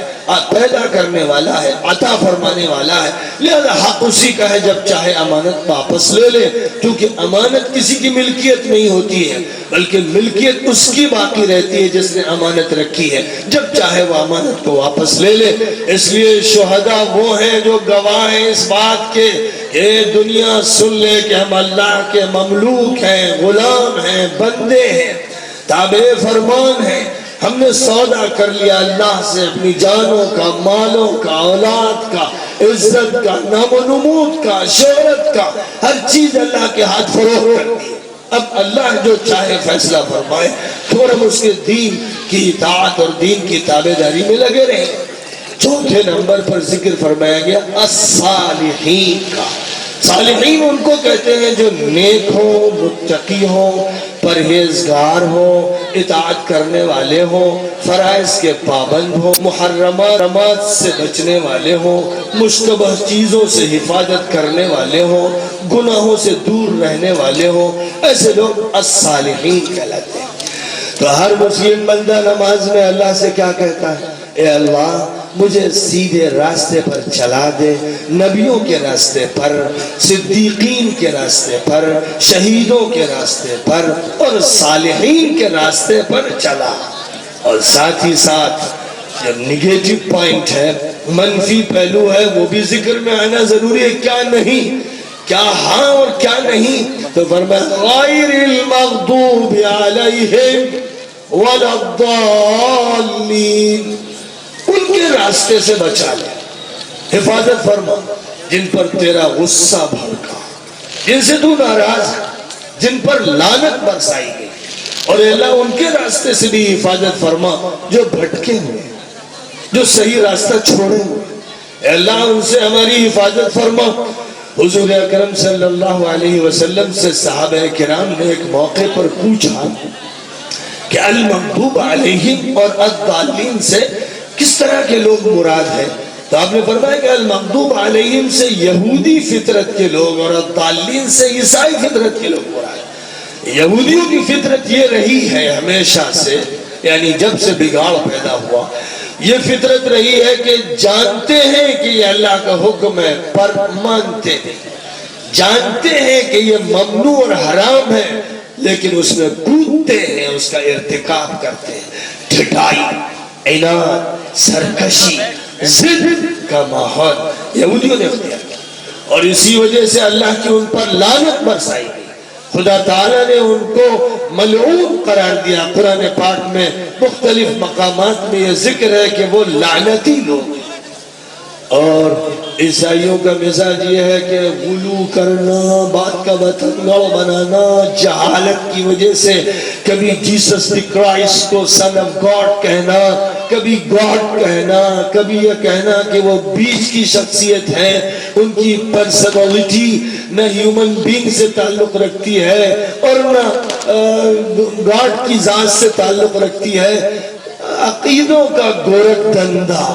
پیدا کرنے والا ہے، عطا فرمانے والا ہے، لہذا حق اسی کا ہے، جب چاہے امانت واپس لے لے، کیونکہ امانت کسی کی ملکیت نہیں ہوتی ہے بلکہ ملکیت اس کی باقی رہتی ہے جس نے امانت رکھی ہے، جب چاہے وہ امانت کو واپس لے لے۔ اس لیے شہداء وہ ہیں جو گواہ ہیں اس بات کے کہ دنیا سن لے کہ ہم اللہ کے مملوک ہیں، غلام ہیں، بندے ہیں، تابع فرمان ہیں۔ ہم نے سودا کر لیا اللہ سے اپنی جانوں کا، مالوں کا، اولاد کا، عزت کا، نام و نمود کا، شہرت کا، ہر چیز اللہ کے ہاتھ فروخت کر دی۔ اب اللہ جو چاہے فیصلہ فرمائے تو ہم اس کے دین کی اطاعت اور دین کی تابعداری میں لگے رہیں۔ چوتھے نمبر پر ذکر فرمایا گیا الصالحین کا۔ صالحین ان کو کہتے ہیں جو نیک ہوں، متقی ہوں، پرہیزگار ہوں، اطاعت کرنے والے ہوں، فرائض کے پابند ہوں، محرمات سے بچنے والے ہوں، مشتبہ چیزوں سے حفاظت کرنے والے ہوں، گناہوں سے دور رہنے والے ہوں، ایسے لوگ الصالحین کہلاتے ہیں۔ تو ہر مسلم بندہ نماز میں اللہ سے کیا کہتا ہے؟ اے اللہ مجھے سیدھے راستے پر چلا دے، نبیوں کے راستے پر، صدیقین کے راستے پر، شہیدوں کے راستے پر اور صالحین کے راستے پر چلا۔ اور ساتھ ہی ساتھ جو نگیٹو پوائنٹ ہے، منفی پہلو ہے، وہ بھی ذکر میں آنا ضروری ہے۔ کیا نہیں، کیا ہاں اور کیا نہیں؟ تو فرمایا غیر المغضوب علیہم ولا الضالین، ان کے راستے سے بچا لے، حفاظت فرما جن پر تیرا غصہ بھڑکا، جن سے تو ناراض ہے، جن پر لعنت برسائی گئی، اور اللہ ان کے راستے سے بھی حفاظت فرما جو بھٹکے ہوئے، جو صحیح راستہ چھوڑے ہوئے، اللہ ان سے ہماری حفاظت فرما۔ حضور اکرم صلی اللہ علیہ وسلم سے صحابہ کرام نے ایک موقع پر پوچھا کہ المغضوب علیہم اور الضالین سے کس طرح کے لوگ مراد ہیں؟ تو آپ نے فرمایا کہ المغضوب علیہم سے یہودی فطرت کے لوگ اور الضالین سے عیسائی فطرت کے لوگ مراد ہیں۔ یہودیوں کی فطرت یہ رہی ہے ہمیشہ سے، یعنی جب سے بگاڑ پیدا ہوا، یہ فطرت رہی ہے کہ جانتے ہیں کہ یہ اللہ کا حکم ہے پر مانتے نہیں، جانتے ہیں کہ یہ ممنوع اور حرام ہے لیکن اس میں کودتے ہیں، اس کا ارتکاب کرتے ہیں۔ ٹھٹائی، عناد، سرکشی، ضد کا ماحول یہودیوں نے اختیار کیا، اور اسی وجہ سے اللہ کی ان پر لعنت برسائی گئی۔ خدا تعالیٰ نے ان کو ملعون قرار دیا۔ قرآن پاک میں مختلف مقامات میں یہ ذکر ہے کہ وہ لعنتی لوگ ہیں۔ اور عیسائیوں کا مزاج یہ ہے کہ غلو کرنا، بات کا بتنگڑ بنانا، جہالت کی وجہ سے کبھی جیسس دی کرائسٹ کو سن آف گاڈ کہنا، کبھی گاڈ کہنا، کبھی یہ کہنا کہ وہ بیچ کی شخصیت ہے، ان کی پرسنالٹی نہ ہیومن بینگ سے تعلق رکھتی ہے اور نہ گاڈ کی ذات سے تعلق رکھتی ہے۔ عقیدوں کا گورکھ دھندا،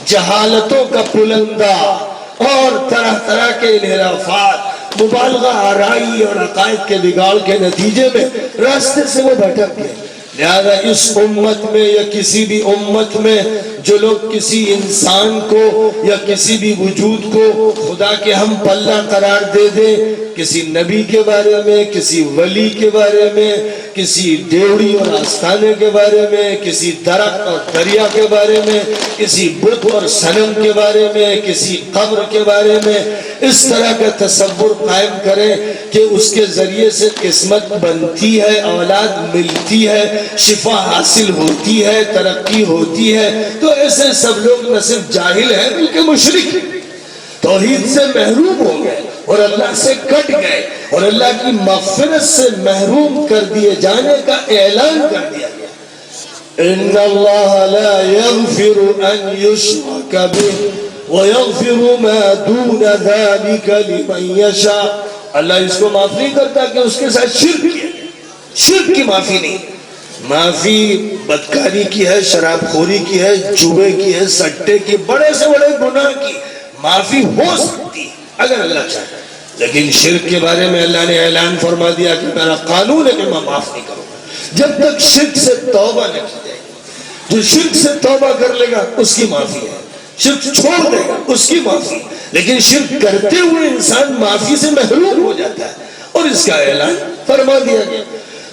جہالتوں کا پلندہ اور طرح طرح کے انحرافات، مبالغہ آرائی اور عقائد کے بگاڑ کے نتیجے میں راستے سے وہ بھٹک گئے۔ لہذا اس امت میں یا کسی بھی امت میں جو لوگ کسی انسان کو یا کسی بھی وجود کو خدا کے ہم پلہ قرار دے دیں، کسی نبی کے بارے میں، کسی ولی کے بارے میں، کسی ڈیوڑی اور آستانے کے بارے میں، کسی درخت اور دریا کے بارے میں، کسی بت اور صنم کے بارے میں، کسی قبر کے بارے میں اس طرح کا تصور قائم کریں کہ اس کے ذریعے سے قسمت بنتی ہے، اولاد ملتی ہے، شفا حاصل ہوتی ہے، ترقی ہوتی ہے، تو ایسے سب لوگ نہ صرف جاہل ہیں بلکہ مشرک ہیں، توحید سے محروم ہو گئے اور اللہ سے کٹ گئے اور اللہ کی مغفرت سے محروم کر دیے جانے کا اعلان کر دیا گیا۔ ان اللہ لا یغفر ان یشرک بہ ویغفر ما دون ذلک لمن یشاء۔ اللہ اس کو معاف نہیں کرتا کہ اس کے ساتھ شرک کیا. شرک کی معافی نہیں. معافی بدکاری کی ہے، شراب خوری کی ہے، جوے کی ہے، سٹے کی، بڑے سے بڑے گناہ کی معافی ہو سکتی ہے اگر اللہ چاہے. لیکن شرک کے بارے میں اللہ نے اعلان فرما دیا کہ میرا قانون ہے کہ میں معاف نہیں کروں گا جب تک شرک سے توبہ نہ کی جائے. جو شرک سے توبہ کر لے گا اس کی معافی ہے، شرک چھوڑ دے گا اس کی معافی. لیکن شرک کرتے ہوئے انسان معافی سے محروم ہو جاتا ہے اور اس کا اعلان فرما دیا گیا.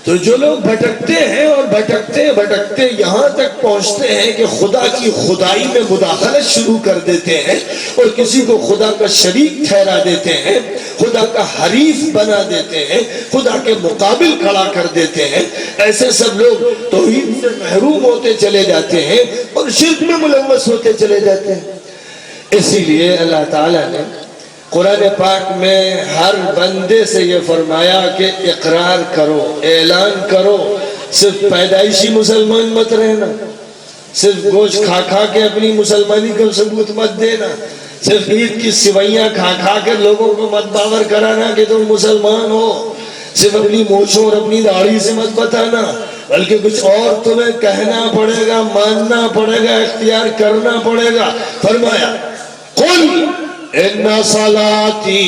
تو جو لوگ بھٹکتے ہیں اور بھٹکتے بھٹکتے یہاں تک پہنچتے ہیں کہ خدا کی خدائی میں مداخلت شروع کر دیتے ہیں اور کسی کو خدا کا شریک ٹھہرا دیتے ہیں، خدا کا حریف بنا دیتے ہیں، خدا کے مقابل کھڑا کر دیتے ہیں، ایسے سب لوگ توحید سے محروم ہوتے چلے جاتے ہیں اور شرک میں ملوث ہوتے چلے جاتے ہیں. اسی لیے اللہ تعالیٰ نے قرآن پاک میں ہر بندے سے یہ فرمایا کہ اقرار کرو، اعلان کرو. صرف پیدائشی مسلمان مت رہنا، صرف گوشت کھا کھا کے اپنی مسلمانی کو ثبوت مت دینا، صرف عید کی سوئیاں کھا کھا کے لوگوں کو مت باور کرانا کہ تم مسلمان ہو، صرف اپنی مونچھوں اور اپنی داڑھی سے مت بتانا، بلکہ کچھ اور تمہیں کہنا پڑے گا، ماننا پڑے گا، اختیار کرنا پڑے گا. فرمایا قل ان صلاتي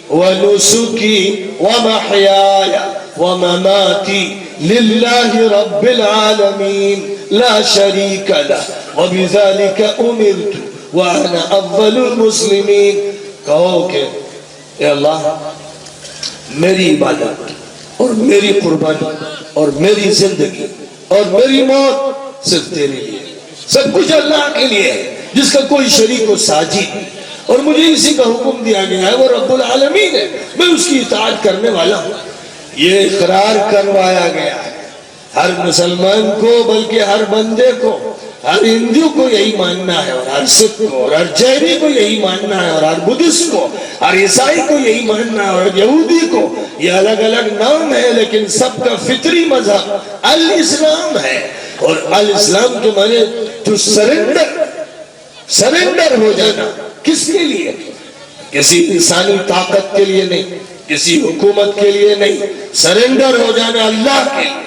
ونسكي ومحياي ومماتي لله رب العالمين لا شريك له وبذلك امرت وانا اول المسلمين. کہو کہ اے اللہ میری عبادت اور میری قربانی اور میری زندگی اور میری موت صرف تیرے لیے، سب کچھ اللہ کے لیے ہے جس کا کوئی شریک و ساجی نہیں، اور مجھے اسی کا حکم دیا گیا ہے، وہ رب العالمین ہے، میں اس کی اطاعت کرنے والا ہوں. یہ اقرار کروایا گیا ہے ہر مسلمان کو، بلکہ ہر بندے کو، ہر ہندو کو یہی ماننا ہے، اور ہر سکھ کو، اور ہر جینی کو یہی ماننا ہے، اور ہر بدھسٹ کو، ہر عیسائی کو یہی ماننا ہے، اور یہودی کو. یہ الگ الگ نام ہے لیکن سب کا فطری مذہب الاسلام ہے. اور الاسلام کے معنی تو سرنڈر ہو جانا. کس کے لیے؟ کسی انسانی طاقت کے لیے نہیں، کسی حکومت کے لیے نہیں. سرنڈر ہو جانا اللہ کے لیے،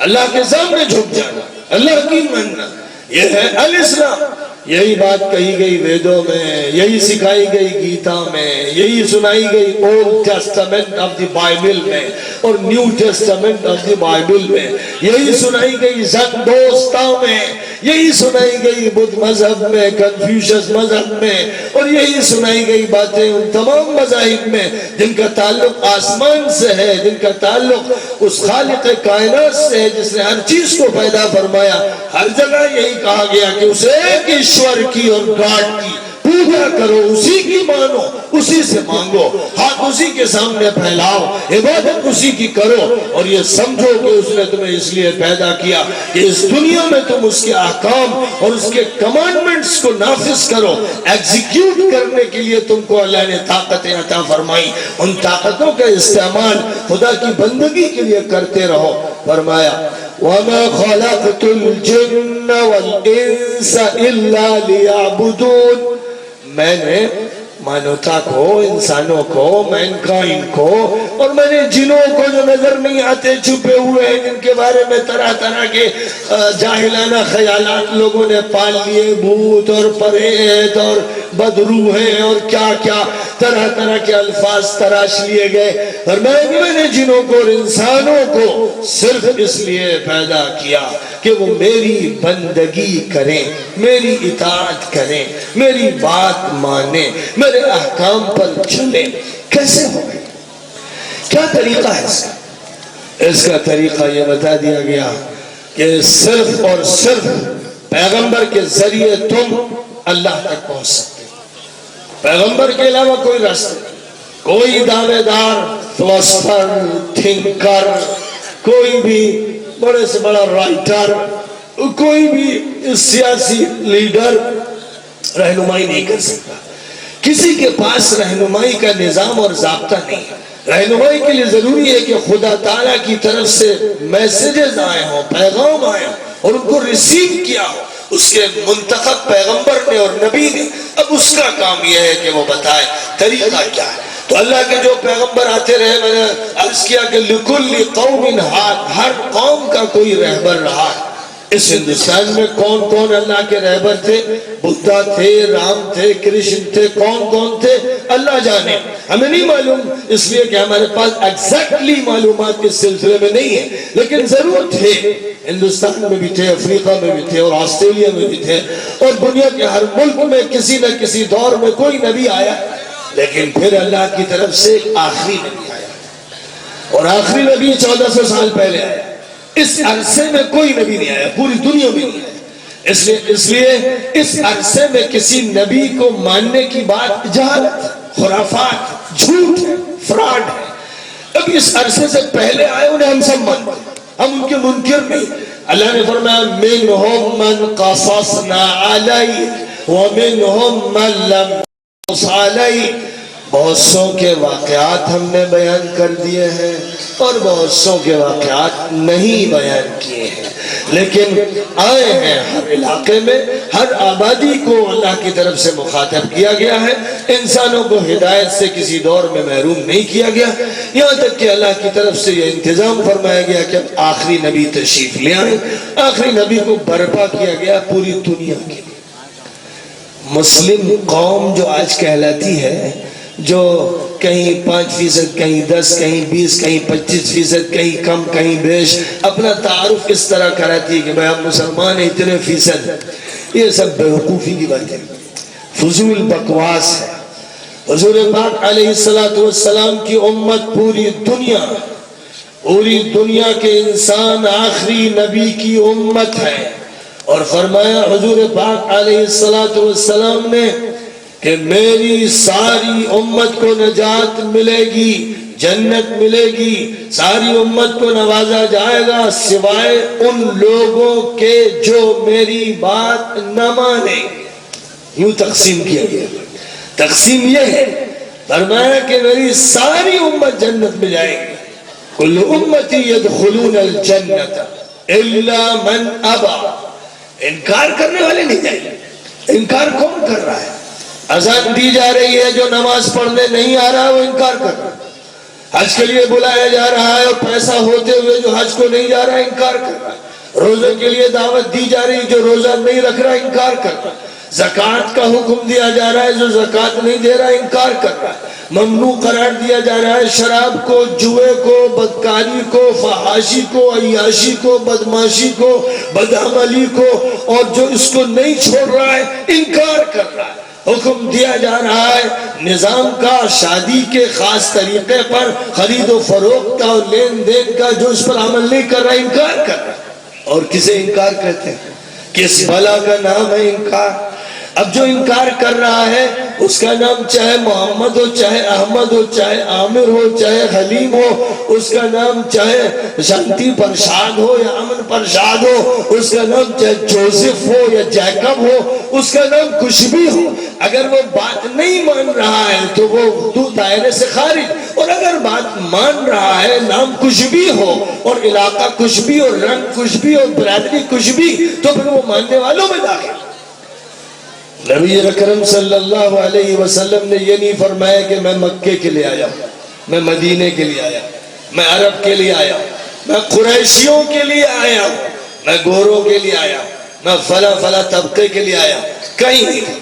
اللہ کے سامنے جھک جانا، اللہ کی ماننا. یہ ہے الاسلام. یہی بات کہی گئی ویدوں میں، یہی سکھائی گئی گیتا میں، یہی سنائی گئی old Testament of the Bible میں اور new Testament of the Bible میں، یہی سنائی گئی زندوستا میں، یہی سنائی گئی بدھ مذہب میں، کنفیوشس مذہب میں، اور یہی سنائی گئی باتیں ان تمام مذاہب میں جن کا تعلق آسمان سے ہے، جن کا تعلق اس خالق کائنات سے ہے جس نے ہر چیز کو پیدا فرمایا. ہر جگہ یہی کہا گیا کہ اسے ایک ایشور کی اور گاڈ کی پوجا کرو، اسی کی مانو، اسی سے مانگو، ہاتھ اسی کے سامنے پھیلاؤ، عبادت اسی کی کرو، اور یہ سمجھو کہ اس نے تمہیں اس لیے پیدا کیا کہ اس دنیا میں تم اس کے احکام اور اس کے کمانڈمنٹس کو نافذ کرو. ایگزیکیوٹ کرنے کے لیے تم کو اللہ نے طاقتیں عطا فرمائی، ان طاقتوں کا استعمال خدا کی بندگی کے لیے کرتے رہو. فرمایا وَمَا خَلَقْتُ الْجِنَّ وَالْإِنسَ إِلَّا لِيَعْبُدُونَ. میں نے مانوتا کو، انسانوں کو، مینکائنڈ کو، اور میں نے جنوں کو جو نظر نہیں آتے چھپے ہوئے ہیں جن کے بارے میں طرح طرح کے جاہلانہ خیالات لوگوں نے پال لیے، بھوت اور پریت اور بدروحیں اور کیا کیا طرح طرح کے الفاظ تراش لیے گئے. اور میں نے جنوں کو اور انسانوں کو صرف اس لیے پیدا کیا کہ وہ میری بندگی کریں، میری اطاعت کریں، میری بات مانیں، میرے احکام پر چلیں. کیسے ہوگی؟ کیا طریقہ ہے اس کا؟ اس کا طریقہ یہ بتا دیا گیا کہ صرف اور صرف پیغمبر کے ذریعے تم اللہ تک پہنچ سکتے. پیغمبر کے علاوہ کوئی راستہ نہیں. کوئی دعوے دار، فلسفر، تھنکر، کوئی بھی بڑے سے بڑا رائٹر، کوئی بھی سیاسی لیڈر رہنمائی نہیں کر سکتا. کسی کے پاس رہنمائی کا نظام اور ضابطہ نہیں ہے. رہنمائی کے لیے ضروری ہے کہ خدا تعالیٰ کی طرف سے میسیجز آئے ہوں، پیغام آئے ہوں اور ان کو ریسیو کیا ہو اس کے منتخب پیغمبر نے اور نبی نے. اب اس کا کام یہ ہے کہ وہ بتائے طریقہ کیا ہے. تو اللہ کے جو پیغمبر آتے رہے، میں نے عرض کیا کہ لکل قوم ہاد، ہر قوم کا کوئی رہبر رہا ہے۔ اس ہندوستان میں کون کون اللہ کے رہبر تھے؟ بدھا تھے، رام تھے، کرشن تھے، کون کون تھے اللہ جانے، ہمیں نہیں معلوم، اس لیے کہ ہمارے پاس ایگزیکٹلی معلومات کے سلسلے میں نہیں ہے، لیکن ضرور تھے۔ ہندوستان میں بھی تھے، افریقہ میں بھی تھے، اور آسٹریلیا میں بھی تھے، اور دنیا کے ہر ملک میں کسی نہ کسی دور میں کوئی نبی آیا، لیکن پھر اللہ کی طرف سے ایک آخری نبی آیا، اور آخری نبی 1400 سال پہلے آیا۔ اس عرصے میں کوئی نبی نہیں آیا، پوری دنیا میں نہیں آیا۔ اس لیے اس عرصے میں کسی نبی کو ماننے کی بات جہالت، خرافات، جھوٹ ہے، فراڈ ہے۔ اب اس عرصے سے پہلے آئے انہیں ہم سب مانتے ہیں، ہم ان کے منکر نہیں۔ اللہ نے فرمایا منہم من قصصنا علیہ ومنہم من لم نقص علیہ، بہت سو کے واقعات ہم نے بیان کر دیے ہیں اور بہت سو کے واقعات نہیں بیان کیے ہیں، لیکن آئے ہیں ہر علاقے میں، ہر آبادی کو اللہ کی طرف سے مخاطب کیا گیا ہے، انسانوں کو ہدایت سے کسی دور میں محروم نہیں کیا گیا، یہاں تک کہ اللہ کی طرف سے یہ انتظام فرمایا گیا کہ آخری نبی تشریف لے آئیں۔ آخری نبی کو برپا کیا گیا پوری دنیا کے لیے۔ مسلم قوم جو آج کہلاتی ہے، جو کہیں 5%، کہیں 10%، کہیں 20%، کہیں 25%، کہیں کم کہیں بیش، اپنا تعارف اس طرح کراتی ہے کہ بھائی ہم مسلمان ہیں اتنے فیصد، یہ سب بیوقوفی کی بات ہے، فضول بکواس ہے۔ حضور پاک علیہ السلام کی امت پوری دنیا کے انسان آخری نبی کی امت ہے، اور فرمایا حضور پاک علیہ السلام نے کہ میری ساری امت کو نجات ملے گی، جنت ملے گی، ساری امت کو نوازا جائے گا سوائے ان لوگوں کے جو میری بات نہ مانے۔ یوں تقسیم کیا گیا۔ تقسیم یہ ہے، فرمایا کہ میری ساری امت جنت میں جائے گی، کل امتی یدخلون الجنت الا من ابا، انکار کرنے والے نہیں جائیں گے۔ انکار کون کر رہا ہے؟ اذان دی جا رہی ہے، جو نماز پڑھنے نہیں آ رہا وہ انکار کر رہا ہے۔ حج کے لیے بلایا جا رہا ہے اور پیسہ ہوتے ہوئے جو حج کو نہیں جا رہا انکار کر رہا ہے۔ روزے کے لیے دعوت دی جا رہی، جو روزہ نہیں رکھ رہا انکار کر رہا ہے۔ زکوٰۃ کا حکم دیا جا رہا ہے، جو زکوٰۃ نہیں دے رہا انکار کر رہا ہے۔ ممنوع قرار دیا جا رہا ہے شراب کو، جوئے کو، بدکاری کو، فحاشی کو، عیاشی کو، بدماشی کو، بدعملی کو، اور جو اس کو نہیں چھوڑ رہا ہے انکار کر رہا ہے۔ حکم دیا جا رہا ہے نظام کا، شادی کے خاص طریقے پر، خرید و فروخت کا اور لین دین کا، جو اس پر عمل نہیں کر رہا انکار کر رہا ہے۔ اور کسے انکار کہتے ہیں؟ کس بلا کا نام ہے انکار؟ اب جو انکار کر رہا ہے اس کا نام چاہے محمد ہو، چاہے احمد ہو، چاہے عامر ہو، چاہے حلیم ہو، اس کا نام چاہے شانتی پرشاد ہو یا امن پرشاد ہو، اس کا نام چاہے جوزف ہو یا جیکب ہو، اس کا نام کچھ بھی ہو، اگر وہ بات نہیں مان رہا ہے تو وہ دائرے سے خارج، اور اگر بات مان رہا ہے، نام کچھ بھی ہو اور علاقہ کچھ بھی اور رنگ کچھ بھی اور برادری کچھ بھی، تو پھر وہ ماننے والوں میں داخل۔ نبی اکرم صلی اللہ علیہ وسلم نے یہ نہیں فرمایا کہ میں مکے کے لیے آیا ہوں، میں مدینے کے لیے آیا ہوں، میں عرب کے لیے آیا ہوں، میں قریشیوں کے لیے آیا ہوں، میں گوروں کے لیے آیا ہوں، میں فلاں طبقے کے لیے آیا ہوں، کہیں نہیں۔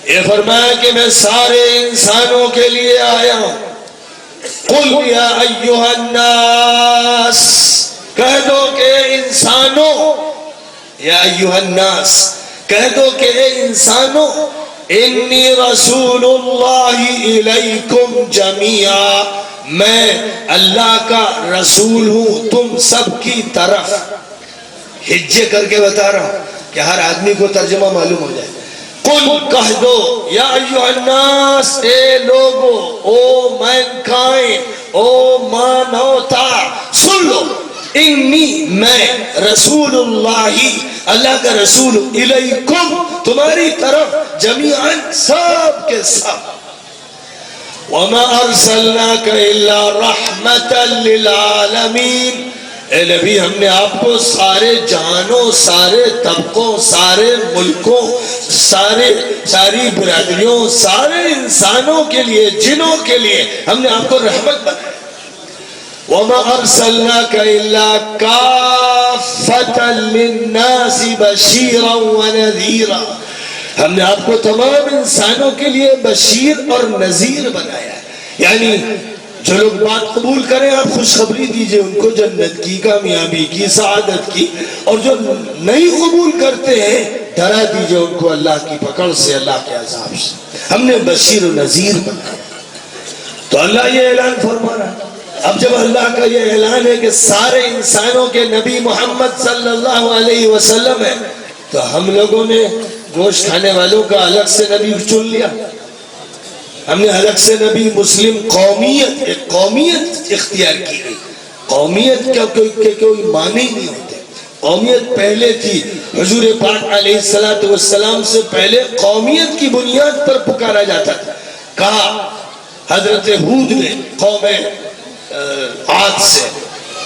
یہ فرمایا کہ میں سارے انسانوں کے لیے آیا ہوں۔ قل یا ایھا الناس، کہہ دو کہ انسانوں، یا ایھا الناس، کہہ دو کہ اے انسانوں، انی رسول اللہ الیکم جمیعا، میں اللہ کا رسول ہوں تم سب کی طرف۔ ہجے کر کے بتا رہا ہوں کہ ہر آدمی کو ترجمہ معلوم ہو جائے۔ قل، کہہ دو، یا ایھا الناس، اے لوگو، او مینکائنڈ، او مانوتا، سن لو، انی، میں، رسول اللہ، اللہ کا رسول، الیکم، تمہاری طرف، جمیعاً، سب کے سب۔ وما ارسلناک الا رحمتا للعالمین، اے نبی ہم نے آپ کو سارے جہانوں، سارے طبقوں، سارے ملکوں، ساری برادریوں، سارے انسانوں کے لیے، جنوں کے لیے ہم نے آپ کو رحمت بنایا۔ وَمَا أَرْسَلْنَاكَ إِلَّا كَافَّةً لِلنَّاسِ بَشِيرًا وَنَذِيرًا، ہم نے آپ کو تمام انسانوں کے لیے بشیر اور نذیر بنایا ہے۔ یعنی جو لوگ بات قبول کریں آپ خوشخبری دیجئے ان کو جنت کی، کامیابی کی، سعادت کی، اور جو نہیں قبول کرتے ہیں ڈرا دیجئے ان کو اللہ کی پکڑ سے، اللہ کے عذاب سے۔ ہم نے بشیر و نذیر بنایا۔ تو اللہ یہ اعلان فرما رہا ہے۔ اب جب اللہ کا یہ اعلان ہے کہ سارے انسانوں کے نبی محمد صلی اللہ علیہ وسلم ہے، تو ہم لوگوں نے گوشت کھانے والوں کا الگ سے نبی چن لیا، ہم نے الگ سے نبی، مسلم قومیت، ایک قومیت اختیار کی گئی۔ قومیت کا کوئی معنی نہیں ہوتے، قومیت پہلے تھی، حضور پاک علیہ السلام سے پہلے قومیت کی بنیاد پر پکارا جاتا تھا۔ کہا حضرت ہود نے قوم عاد سے،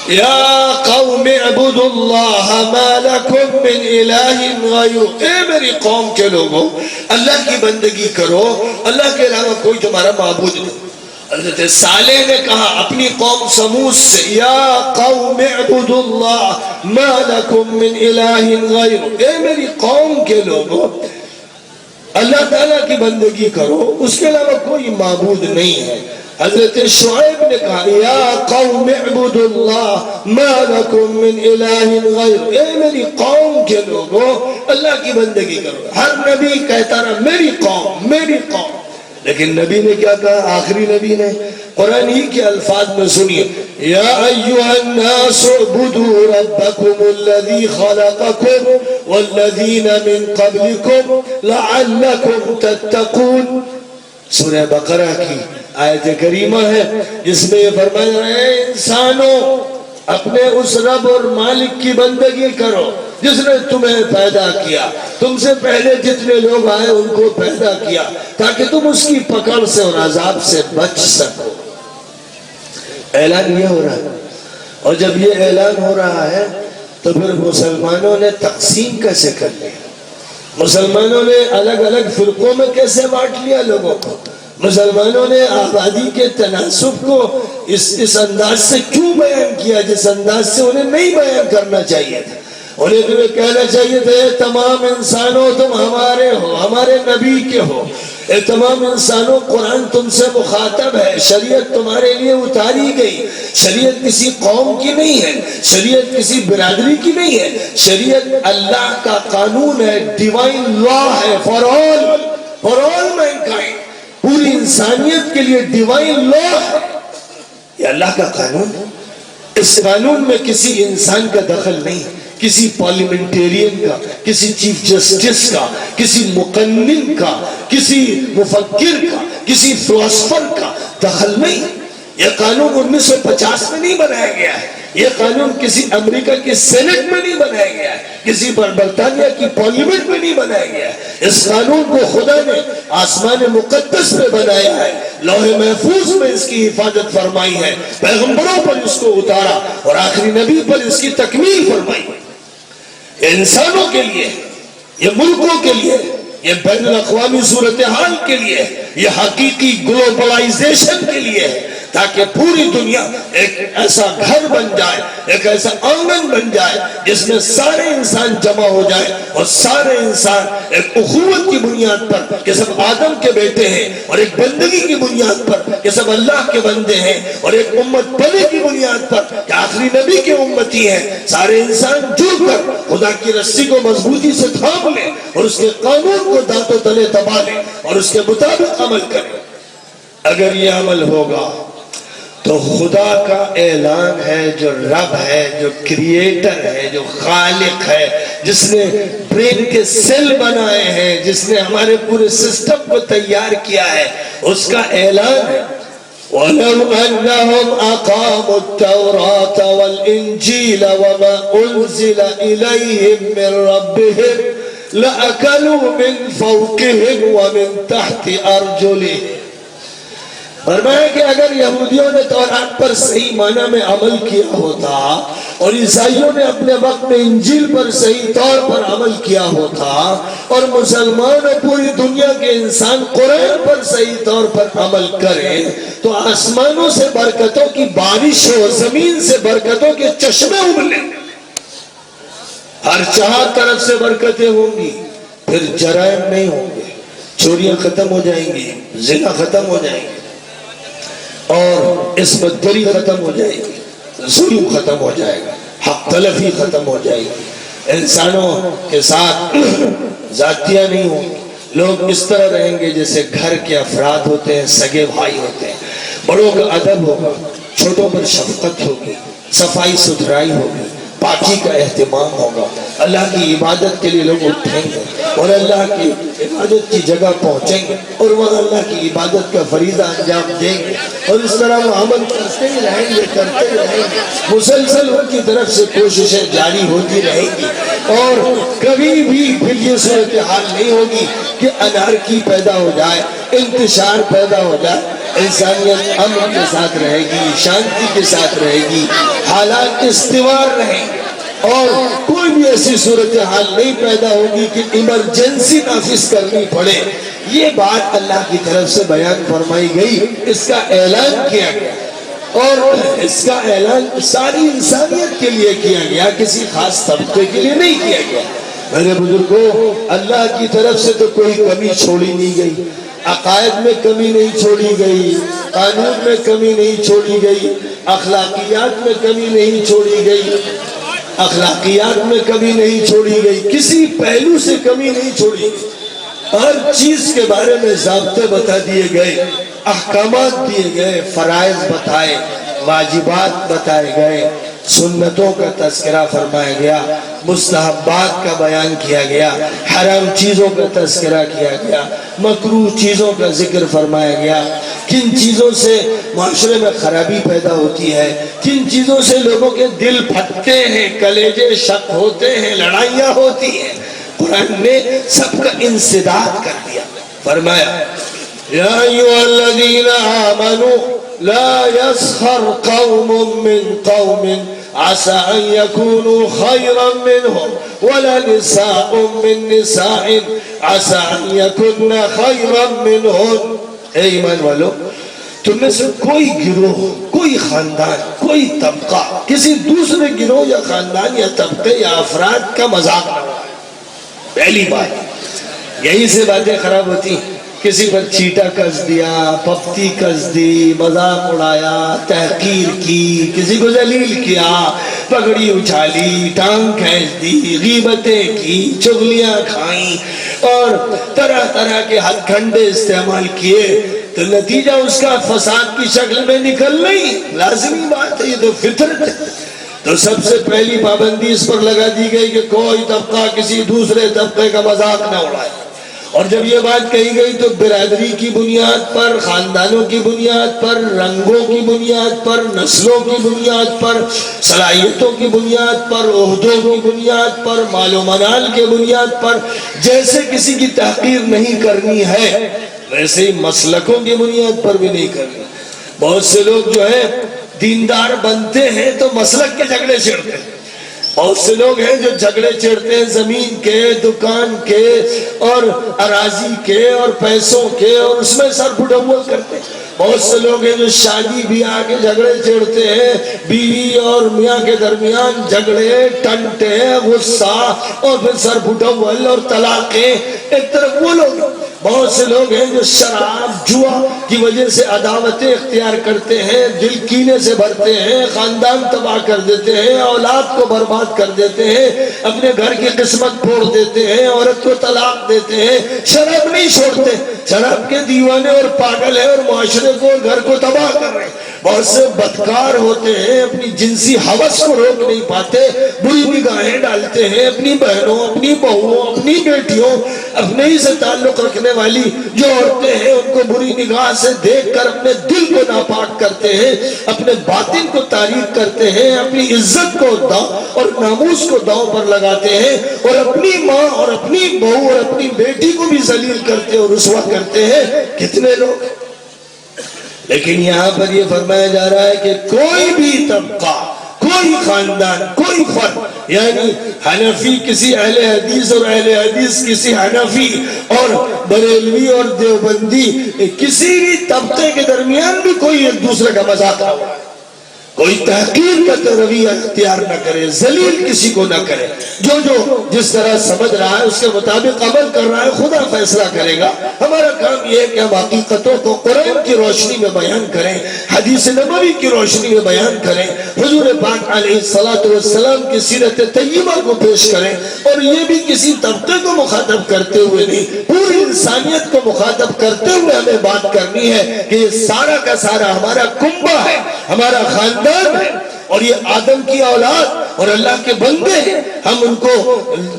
یا قوم اعبدوا اللہ ما لکم من الہ غیرہ، اے میری قوم کے لوگوں اللہ کی بندگی کرو، اللہ کے علاوہ کوئی تمہارا معبود نہیں۔ حضرت صالح نے کہا اپنی قوم سمود سے، یا قوم اعبدوا اللہ ما لکم من الہ غیرہ، اے میری قوم کے لوگوں اللہ تعالیٰ کی بندگی کرو، اس کے علاوہ کوئی معبود نہیں ہے۔ حضرت شعیب نے کہا یا قوم اعبدوا اللہ ما لکم من الہ غیر، اے میری قوم کے لوگوں اللہ کی بندگی کرو۔ ہر نبی کہتا رہا میری قوم میری قوم، لیکن نبی نے کیا کہا؟ آخری نبی نے قرآن ہی کے الفاظ میں سنیے، یا ایھا الناس اعبدوا ربکم الذی خلقکم والذین من قبلکم لعلکم تتقون۔ سورہ بقرہ کی آیت کریمہ ہے جس میں یہ فرمایا ہے انسانوں اپنے اس رب اور مالک کی بندگی کرو جس نے تمہیں پیدا کیا، تم سے پہلے جتنے لوگ آئے ان کو پیدا کیا تاکہ تم اس کی پکڑ سے اور عذاب سے بچ سکو۔ اعلان یہ ہو رہا ہے، اور جب یہ اعلان ہو رہا ہے تو پھر مسلمانوں نے تقسیم کیسے کر لیا، مسلمانوں نے الگ الگ فرقوں میں کیسے بانٹ لیا لوگوں کو، مسلمانوں نے آبادی کے تناسب کو اس انداز سے کیوں بیان کیا جس انداز سے انہیں نہیں بیان کرنا چاہیے تھا۔ انہیں تمہیں کہنا چاہیے تھا اے تمام انسانوں تم ہمارے ہو، ہمارے نبی کے ہو، اے تمام انسانوں قرآن تم سے مخاطب ہے، شریعت تمہارے لیے اتاری گئی، شریعت کسی قوم کی نہیں ہے، شریعت کسی برادری کی نہیں ہے، شریعت اللہ کا قانون ہے، ڈیوائن لا ہے فار آل مینکائنڈ، پوری انسانیت کے لیے ڈیوائن لا ہے، یہ اللہ کا قانون ہے۔ اس قانون میں کسی انسان کا دخل نہیں، کسی پارلیمنٹیرین کا، کسی چیف جسٹس کا، کسی مقنن کا، کسی مفکر کا، کسی فلسفر کا دخل نہیں۔ یہ قانون 1950 میں نہیں بنایا گیا ہے، یہ قانون کسی امریکہ کی سینٹ میں نہیں بنایا گیا ہے، کسی برطانیہ کی پارلیمنٹ میں نہیں بنایا گیا ہے۔ اس قانون کو خدا نے آسمان مقدس میں بنایا ہے، لوح محفوظ میں اس کی حفاظت فرمائی ہے، پیغمبروں پر اس کو اتارا اور آخری نبی پر اس کی تکمیل فرمائی۔ یہ انسانوں کے لیے، یہ ملکوں کے لیے، یہ بین الاقوامی صورتحال کے لیے، یہ حقیقی گلوبلائزیشن کے لیے ہے، تاکہ پوری دنیا ایک ایسا گھر بن جائے، ایک ایسا آنگن بن جائے جس میں سارے انسان جمع ہو جائے اور سارے انسان ایک اخوت کی بنیاد پر کہ سب آدم کے بیٹے ہیں، اور ایک بندگی کی بنیاد پر کہ سب اللہ کے بندے ہیں، اور ایک امت بنے کی بنیاد پر کہ آخری نبی کے امتی ہیں، سارے انسان جڑ کر خدا کی رسی کو مضبوطی سے تھام لیں اور اس کے قانون کو دانتوں تلے دبا لیں اور اس کے مطابق عمل کریں۔ اگر یہ عمل ہوگا تو خدا کا اعلان ہے، جو رب ہے، جو کریٹر ہے، جو خالق ہے، جس نے برین کے سیل بنائے ہیں، جس نے ہمارے پورے سسٹم کو تیار کیا ہے، اس کا اعلان ہے وَلَوْ أَنَّهُمْ أَقَامُوا التَّوْرَاةَ وَالْإِنْجِيلَ وَمَا أُنزِلَ إِلَيْهِمْ مِنْ رَبِّهِمْ لَأَكَلُوا مِنْ فَوْقِهِمْ وَمِنْ تَحْتِ أَرْجُلِهِمْ۔ فرمایا کہ اگر یہودیوں نے تورات پر صحیح معنی میں عمل کیا ہوتا اور عیسائیوں نے اپنے وقت میں انجیل پر صحیح طور پر عمل کیا ہو تھا، اور مسلمان اور پوری دنیا کے انسان قرآن پر صحیح طور پر عمل کریں تو آسمانوں سے برکتوں کی بارش ہو، زمین سے برکتوں کے چشمے ابلیں، ہر چار طرف سے برکتیں ہوں گی، پھر جرائم نہیں ہوں گے، چوریاں ختم ہو جائیں گی، زنا ختم ہو جائیں گے، اور عصمت دری ختم ہو جائے گی، ظلم ختم ہو جائے گا، حق تلفی ختم ہو جائے گی، انسانوں کے ساتھ ذاتیاں نہیں ہوں گی، لوگ اس طرح رہیں گے جیسے گھر کے افراد ہوتے ہیں، سگے بھائی ہوتے ہیں، بڑوں کا ادب ہوگا، چھوٹوں پر شفقت ہوگی، صفائی ستھرائی ہوگی، پاکی کا اہتمام ہوگا، اللہ کی عبادت کے لیے لوگ اٹھیں گے اور اللہ کی عبادت کی جگہ پہنچیں گے اور وہاں اللہ کی عبادت کا فریضہ انجام دیں گے، اور اس طرح وہ عمل کرتے ہی رہیں گے، کرتے ہی رہیں گے، مسلسل ان کی طرف سے کوششیں جاری ہوتی رہیں گی، اور کبھی بھی پھر یہ صورتحال نہیں ہوگی کہ انارکی پیدا ہو جائے، انتشار پیدا ہو جائے، انسانیت امن کے ساتھ رہے گی، شانتی کے ساتھ رہے گی، حالات استوار رہیں گے، اور کوئی بھی ایسی صورتحال نہیں پیدا ہوگی کہ ایمرجنسی نافذ کرنی پڑے۔ یہ بات اللہ کی طرف سے بیان فرمائی گئی، اس کا اعلان کیا گیا، اور اس کا اعلان ساری انسانیت کے لیے کیا گیا، کسی خاص طبقے کے لیے نہیں کیا گیا۔ میرے بزرگوں، اللہ کی طرف سے تو کوئی کمی چھوڑی نہیں گئی، عقائد میں کمی نہیں چھوڑی گئی، قانون میں کمی نہیں چھوڑی گئی، اخلاقیات میں کمی نہیں چھوڑی گئی، اخلاقیات میں کمی نہیں چھوڑی گئی، کسی پہلو سے کمی نہیں چھوڑی گئی، ہر چیز کے بارے میں ضابطے بتا دیے گئے، احکامات دیے گئے، فرائض بتائے، واجبات بتائے گئے، سنتوں کا تذکرہ فرمایا گیا، مستحبات کا بیان کیا گیا، حرام چیزوں کا تذکرہ کیا گیا، مکروہ چیزوں کا ذکر فرمایا گیا، کن چیزوں سے معاشرے میں خرابی پیدا ہوتی ہے، کن چیزوں سے لوگوں کے دل پھٹتے ہیں، کلیجے شک ہوتے ہیں، لڑائیاں ہوتی ہیں، قرآن نے سب کا انسداد کر دیا، فرمایا یا ایھا الذین آمنوا لا يسخر قوم من قوم عسى أن يكونوا خيرا منهم ولا نساء من نساء عسى أن يكن خيرا منهن۔ اے ایمان والو، تم میں سے کوئی گروہ، کوئی خاندان، کوئی طبقہ کسی دوسرے گروہ یا خاندان یا طبقے یا افراد کا مذاق نہ اڑائے۔ پہلی بات یہی سے باتیں خراب ہوتی ہیں، کسی پر چیٹا کس دیا، پپتی کس دی، مذاق اڑایا، تحقیر کی، کسی کو ذلیل کیا، پگڑی اچھالی، ٹانگ کھینچ دی، غیبتیں کی، چغلیاں کھائیں، اور طرح طرح کے ہتھ کنڈے استعمال کیے، تو نتیجہ اس کا فساد کی شکل میں نکلنا ہی لازمی بات ہے، یہ تو فطرت ہے۔ تو سب سے پہلی پابندی اس پر لگا دی گئی کہ کوئی طبقہ کسی دوسرے طبقے کا مذاق نہ اڑائے، اور جب یہ بات کہی گئی تو برادری کی بنیاد پر، خاندانوں کی بنیاد پر، رنگوں کی بنیاد پر، نسلوں کی بنیاد پر، صلاحیتوں کی بنیاد پر، عہدوں کی بنیاد پر، مال و منال کے بنیاد پر، جیسے کسی کی تحقیر نہیں کرنی ہے ویسے ہی مسلکوں کی بنیاد پر بھی نہیں کرنی۔ بہت سے لوگ جو ہے دیندار بنتے ہیں تو مسلک کے جھگڑے چھڑتے ہیں، بہت سے لوگ ہیں جو جھگڑے چھڑتے ہیں زمین کے، دکان کے، اور اراضی کے، اور پیسوں کے، اور اس میں سر پھٹاول کرتے ہیں۔ بہت سے لوگ ہیں جو شادی بیاہ کے جھگڑے چھڑتے ہیں، بیوی اور میاں کے درمیان جھگڑے، ٹنٹے، غصہ، اور پھر سر پھٹاول اور طلاقیں، ایک طرف وہ لوگ۔ بہت سے لوگ ہیں جو شراب، جوا کی وجہ سے عداوتیں اختیار کرتے ہیں، دل کینے سے بھرتے ہیں، خاندان تباہ کر دیتے ہیں، اولاد کو برباد کر دیتے ہیں، اپنے گھر کی قسمت پھوڑ دیتے ہیں، عورت کو طلاق دیتے ہیں، شراب نہیں چھوڑتے، شراب کے دیوانے اور پاگل ہیں اور معاشرے کو، گھر کو تباہ کر رہے ہیں۔ بہت سے بدکار ہوتے ہیں، اپنی جنسی ہوس کو روک نہیں پاتے، بری نگاہیں ڈالتے ہیں اپنی بہنوں، اپنی بہووں، اپنی بیٹیوں، اپنے ہی سے تعلق رکھنے والی جو عورتیں ہیں ان کو بری نگاہ سے دیکھ کر اپنے دل کو ناپاک کرتے ہیں، اپنے باطن کو تاریک کرتے ہیں، اپنی عزت کو داؤ اور ناموس کو داؤ پر لگاتے ہیں، اور اپنی ماں اور اپنی بہو اور اپنی بیٹی کو بھی ذلیل کرتے اور رسوا کرتے ہیں۔ کتنے لوگ! لیکن یہاں پر یہ فرمایا جا رہا ہے کہ کوئی بھی طبقہ، کوئی کوئی خاندان، کوئی فرد، یعنی حنفی کسی اہل حدیث اور اہل حدیث کسی حنفی اور بریلوی اور دیوبندی، کسی بھی طبقے کے درمیان بھی کوئی ایک دوسرے کا مذاق نہ ہو، کوئی تحقیر کا رویہ اختیار نہ کرے، ذلیل کسی کو نہ کرے، جو جس طرح سمجھ رہا ہے اس کے مطابق عمل کر رہا ہے، خدا فیصلہ کرے گا۔ ہمارا کام یہ ہے کہ ہم حقیقتوں کو قرآن کی روشنی میں بیان کریں، حدیث نبوی کی روشنی میں بیان کریں، حضور پاک علیہ السلام کی سیرت طیبہ کو پیش کریں، اور یہ بھی کسی طبقے کو مخاطب کرتے ہوئے نہیں، پوری انسانیت کو مخاطب کرتے ہوئے ہمیں بات کرنی ہے کہ یہ سارا کا سارا ہمارا کنبہ ہے، ہمارا خاندان ہے، اور یہ آدم کی اولاد اور اللہ کے بندے ہیں۔ ہم ان کو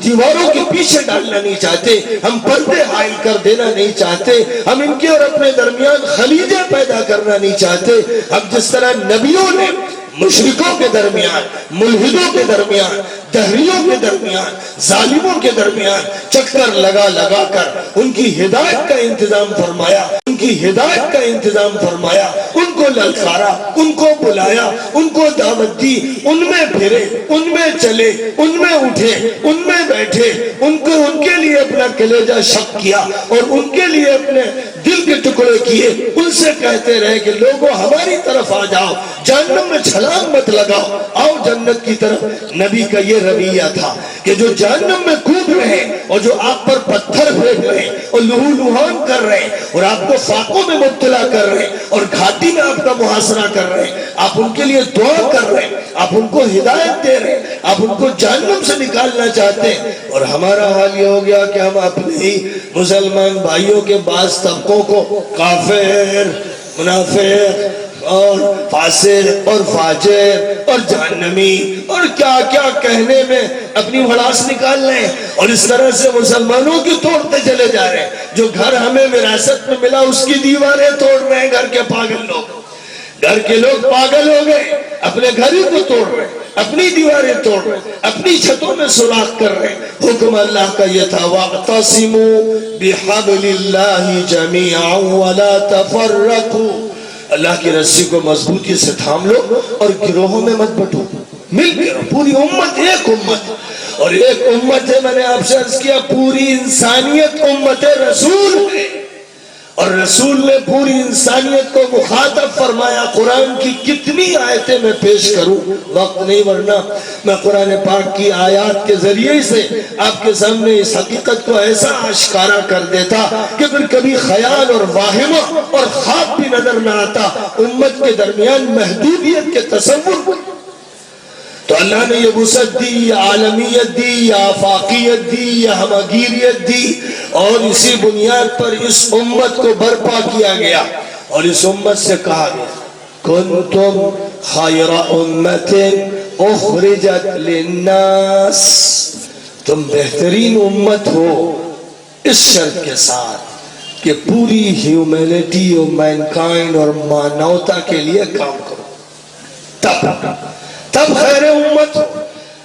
دیواروں کے پیچھے ڈالنا نہیں چاہتے، ہم پردے حائل کر دینا نہیں چاہتے، ہم ان کے اور اپنے درمیان خلیجہ پیدا کرنا نہیں چاہتے۔ اب جس طرح نبیوں نے مشرکوں کے درمیان، ملحدوں کے درمیان، دہریوں کے درمیان، ظالموں کے درمیان چکر لگا لگا کر ان کی ہدایت کا انتظام فرمایا، ان کی ہدایت کا انتظام فرمایا، ان کو للکارا، ان کو بلایا، ان کو دعوت دی، ان میں پھرے، ان میں چلے، ان میں اٹھے، ان میں بیٹھے، ان کے لیے اپنا کلیجہ شق کیا اور ان کے لیے اپنے دل کے ٹکڑے کیے، ان سے کہتے رہے کہ لوگوں ہماری طرف آ جاؤ، جہنم میں چھلانگ مت لگاؤ، آؤ جنت کی طرف۔ نبی کا یہ رویہ تھا کہ جو جہنم میں کود رہے اور جو آپ پر پتھر پھینک رہے اور لہو لہان کر رہے اور آپ کو فاقوں میں مبتلا کر رہے اور گھاٹی میں آپ کا محاصرہ کر رہے، آپ ان کے لیے دعا کر رہے، آپ ان کو ہدایت دے رہے، آپ ان کو جہنم سے نکالنا چاہتے ہیں، اور ہمارا حال یہ ہو گیا کہ ہم اپنے ہی مسلمان بھائیوں کے بعض طبقوں کو کافر، منافق اور فاسق اور فاجر اور جہنمی اور کیا کیا کہنے میں اپنی بھڑاس نکال رہے ہیں، اور اس طرح سے مسلمانوں کی توڑتے چلے جا رہے ہیں۔ جو گھر ہمیں وراثت میں ملا اس کی دیواریں توڑ رہے ہیں گھر کے پاگل لوگ، گھر کے لوگ پاگل ہو گئے، اپنے گھر ہی کو توڑ رہے ہیں، اپنی دیواریں توڑ رہے ہیں، اپنی چھتوں میں سوراخ کر رہے ہیں۔ حکم اللہ کا یہ تھا وَاعْتَصِمُوا بِحَبْلِ اللَّهِ جَمِيعًا وَلَا تَفَرَّقُوا، اللہ کی رسی کو مضبوطی سے تھام لو اور گروہوں میں مت بٹو، مل کے رہو، پوری امت ایک امت، اور ایک امت ہے، میں نے آپ سے عرض کیا پوری انسانیت امت رسول ہے، اور رسول نے پوری انسانیت کو مخاطب فرمایا۔ قرآن کی کتنی آیتیں میں پیش کروں، وقت نہیں، ورنہ میں قرآن پاک کی آیات کے ذریعے سے آپ کے سامنے اس حقیقت کو ایسا آشکارا کر دیتا کہ پھر کبھی خیال اور واہمہ اور خواب بھی نظر نہ آتا امت کے درمیان محدودیت کے تصور۔ تو اللہ نے یہ وسعت دی، یا عالمیت دی، یا آفاقیت دی، یا ہمگیریت دی، اور اسی بنیاد پر اس امت کو برپا کیا گیا، اور اس امت سے کہا گیا کنتم خیر امت اخرجت للناس، تم بہترین امت ہو، اس شرط کے ساتھ کہ پوری ہیومینٹی اور مینکائنڈ اور مانوتا کے لیے کام کرو، تب خیر امت ہو۔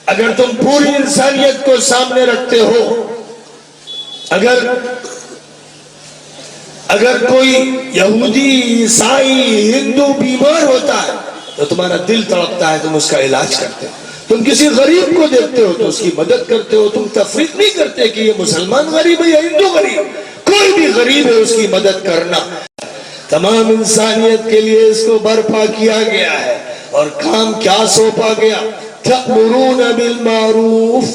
اگر تم پوری انسانیت کو سامنے رکھتے ہو، اگر کوئی یہودی، عیسائی، ہندو بیمار ہوتا ہے تو تمہارا دل تڑپتا ہے، تم اس کا علاج کرتے ہو، تم کسی غریب کو دیکھتے ہو تو اس کی مدد کرتے ہو، تم تفریق نہیں کرتے کہ یہ مسلمان غریب ہے یا ہندو غریب، کوئی بھی غریب ہے اس کی مدد کرنا۔ تمام انسانیت کے لیے اس کو برپا کیا گیا ہے، اور کام کیا سونپا گیا؟ تأمرون بالمعروف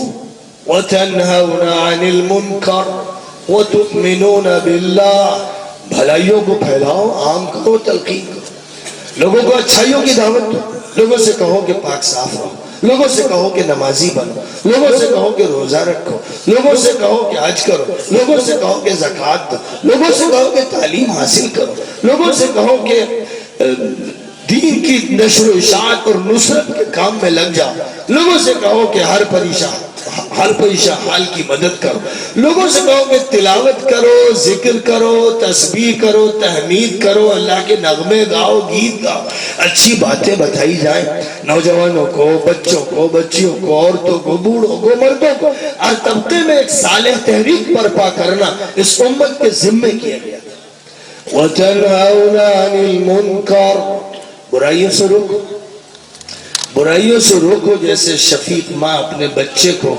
وتنہون عن المنکر وتؤمنون باللہ، بھلائیوں کو پھیلاؤ، عام کرو، تلقین کرو، لوگوں کو اچھائیوں کی دعوت دو، لوگوں سے کہو کہ پاک صاف رہو، لوگوں سے کہو کہ نمازی بنو، لوگوں سے کہو کہ روزہ رکھو، لوگوں سے کہو کہ حج کرو، لوگوں سے کہو کہ زکوٰۃ دو، لوگوں سے کہو کہ تعلیم حاصل کرو، لوگوں سے کہو کہ دین کی نشر و اشاعت اور نصرت کے کام میں لگ جاؤ، لوگوں سے کہو کہ ہر پریشان حال کی مدد کرو، لوگوں سے کہو کہ تلاوت کرو، ذکر کرو، تسبیح کرو، تحمید کرو، اللہ کے نغمے گاؤ، گیت گاؤ، اچھی باتیں بتائی جائیں نوجوانوں کو، بچوں کو، بچیوں کو، عورتوں کو، بوڑھوں کو، مردوں کو، ہر طبقے میں ایک صالح تحریک برپا کرنا اس امت کے ذمے کیا گیا۔ وَتَنْهَوْنَ عَنِ الْمُنْكَرِ، برائیوں سے روکو، برائیوں سے روکو جیسے شفیق ماں اپنے بچے کو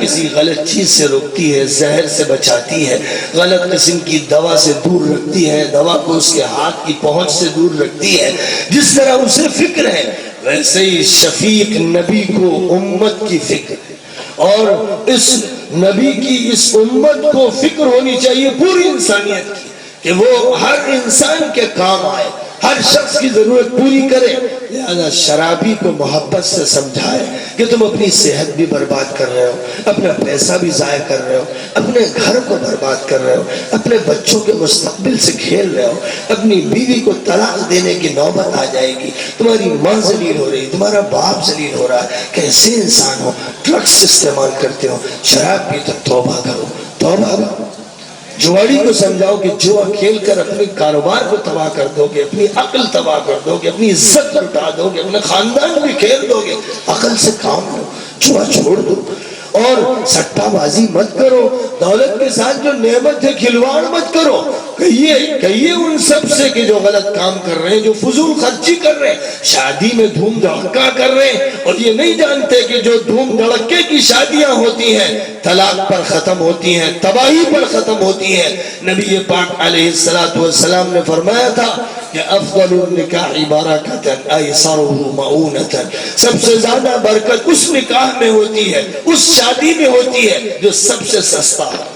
کسی غلط چیز سے روکتی ہے، زہر سے بچاتی ہے، غلط قسم کی دوا سے دور رکھتی ہے، دوا کو اس کے ہاتھ کی پہنچ سے دور رکھتی ہے، جس طرح اسے فکر ہے ویسے ہی شفیق نبی کو امت کی فکر ہے، اور اس نبی کی اس امت کو فکر ہونی چاہیے پوری انسانیت کی کہ وہ ہر انسان کے کام آئے، ہر شخص کی ضرورت پوری کرے۔ لہذا شرابی کو محبت سے سمجھائے کہ تم اپنی صحت بھی برباد کر رہے ہو، اپنا پیسہ بھی ضائع کر رہے ہو، اپنے گھر کو برباد کر رہے ہو، اپنے بچوں کے مستقبل سے کھیل رہے ہو، اپنی بیوی کو طلاق دینے کی نوبت آ جائے گی، تمہاری ماں ذلیل ہو رہی، تمہارا باپ ذلیل ہو رہا ہے، کیسے انسان ہو، ڈرگس استعمال کرتے ہو، شراب پی تو توبہ کرو، توبہ کرو۔ جواری کو سمجھاؤ کہ جوا کھیل کر اپنے کاروبار کو تباہ کر دو گے، اپنی عقل تباہ کر دو گے، اپنی عزت لٹا دو گے، اپنے خاندان بھی کھیل دو گے۔ عقل سے کام لو، جوا چھوڑ دو، اور سٹا بازی مت کرو، دولت کے ساتھ جو نعمت ہے کھلواڑ مت کرو۔ کہیے ان سب سے کہ جو غلط کام کر رہے ہیں، جو فضول خرچی کر رہے ہیں، شادی میں دھوم دھڑکا کر رہے ہیں، اور یہ نہیں جانتے کہ جو دھوم دھڑکے کی شادیاں ہوتی ہیں طلاق پر ختم ہوتی ہیں، تباہی پر ختم ہوتی ہیں۔ نبی پاک علیہ السلام نے فرمایا تھا کہ افضل النکاح برکۃ ایسرہ مؤونۃ، سب سے زیادہ برکت اس نکاح میں ہوتی ہے، اس شادی میں ہوتی ہے جو سب سے سستا ہے۔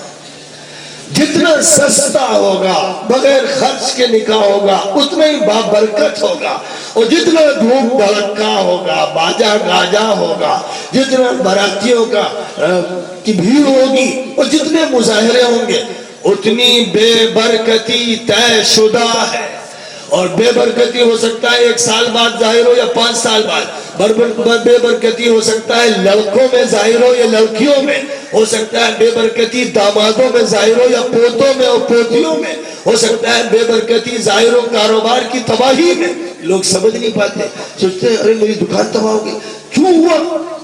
جتنا سستا ہوگا، بغیر خرچ کے نکاح ہوگا، اتنا ہی بابرکت ہوگا، اور جتنا دھوم دھڑکا ہوگا، باجا گاجا ہوگا، جتنا براتیوں کی بھیڑ ہوگی اور جتنے مظاہرے ہوں گے، اتنی بے برکتی طے شدہ ہے۔ اور بے برکتی ہو سکتا ہے 1 سال بعد ظاہر ہو یا 5 سال بعد، بے برکتی ہو سکتا ہے لڑکوں میں ظاہر ہو یا لڑکیوں میں، ہو سکتا ہے بے برکتی دامادوں میں ظاہر ہو یا پوتوں میں اور پوتیوں میں، ہو سکتا ہے بے برکتی ظاہر ہو کاروبار کی تباہی میں۔ لوگ سمجھ نہیں پاتے، سوچتے ہیں ارے میری دکان تباہ ہو گئی، کیوں ہوا؟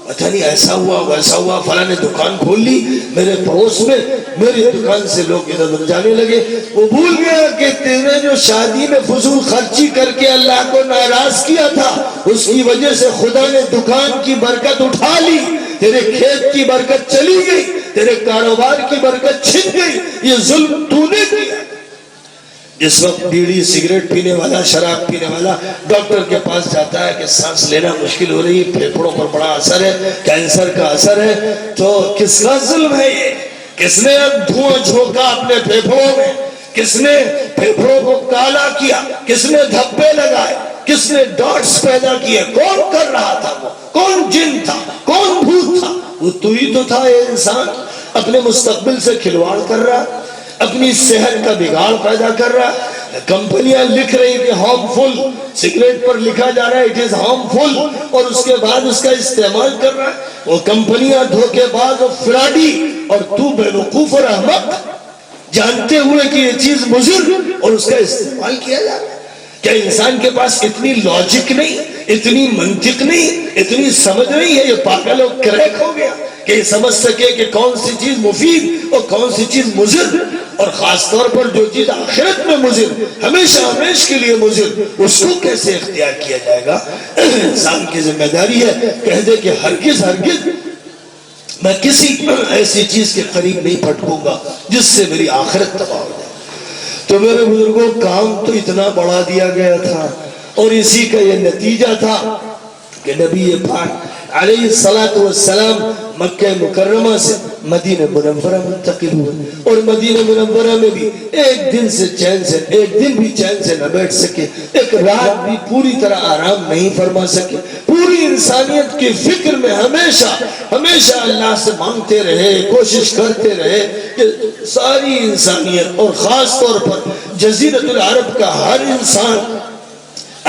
پتہ نہیں، ایسا ہوا ویسا ہوا، فلاں نے دکان کھول لی میرے پڑوس میں، میری دکان سے لوگ ادھر ادھر جانے لگے۔ وہ بھول گیا کہ تیرے جو شادی میں فضول خرچی کر کے اللہ کو ناراض کیا تھا، اس کی وجہ سے خدا نے دکان کی برکت اٹھا لی، تیرے کھیت کی برکت چلی گئی، تیرے کاروبار کی برکت چھن گئی۔ یہ ظلم تو نے کیا۔ جس وقت بیڑی سگریٹ پینے والا، شراب پینے والا ڈاکٹر کے پاس جاتا ہے کہ سانس لینا مشکل ہو رہی ہے، پھیپھڑوں پر بڑا اثر ہے، کینسر کا اثر ہے، تو کس کا ظلم ہے یہ؟ کس نے دھواں جھونکا اپنے پھیپھڑوں میں؟ کس نے پھیپھڑوں کو کالا کیا؟ کس نے دھبے لگائے؟ کس نے ڈاٹس پیدا کیے؟ کون کر رہا تھا؟ وہ کون جن تھا؟ کون بھوت تھا؟ وہ تو ہی تو تھا۔ یہ انسان اپنے مستقبل سے کھلواڑ کر رہا، اپنی صحت کا بگاڑ پیدا کر رہا ہے۔ کمپنیاں لکھ رہی کہ ہارمفل، سگریٹ پر لکھا جا رہا ہے اٹ از ہارمفل، اور اس کے بعد اس کا استعمال کر رہا ہے۔ وہ کمپنیاں دھوکے باز اور فراڈی، اور تو بے وقوف اور احمق جانتے ہوئے کہ یہ چیز مضر اور اس کا استعمال کیا جا رہا ہے۔ کیا انسان کے پاس اتنی لاجک نہیں، اتنی منطق نہیں، اتنی سمجھ نہیں ہے؟ یہ پاگل اور کریک ہو گیا کہ یہ سمجھ سکے کہ کون سی چیز مفید اور کون سی چیز مضر، اور خاص طور پر جو چیز آخرت میں مضر، ہمیشہ ہمیشہ کے لیے مضر، اس کو کیسے اختیار کیا جائے گا؟ انسان کی ذمہ داری ہے کہہ دے کہ ہرگز ہرگز میں کسی ایسی چیز کے قریب نہیں پھٹکوں گا جس سے میری آخرت تباہ ہو جائے۔ تو میرے بزرگوں، کام تو اتنا بڑھا دیا گیا تھا، اور اسی کا یہ نتیجہ تھا کہ نبی پاک علیہ السلام مکہ مکرمہ سے مدینہ منورہ منتقل ہوئے، اور مدینہ منورہ میں بھی ایک دن بھی چین سے نہ بیٹھ سکے، ایک رات بھی پوری طرح آرام نہیں فرما سکے۔ پوری انسانیت کی فکر میں ہمیشہ اللہ سے مانگتے رہے، کوشش کرتے رہے کہ ساری انسانیت اور خاص طور پر جزیرۃ العرب کا ہر انسان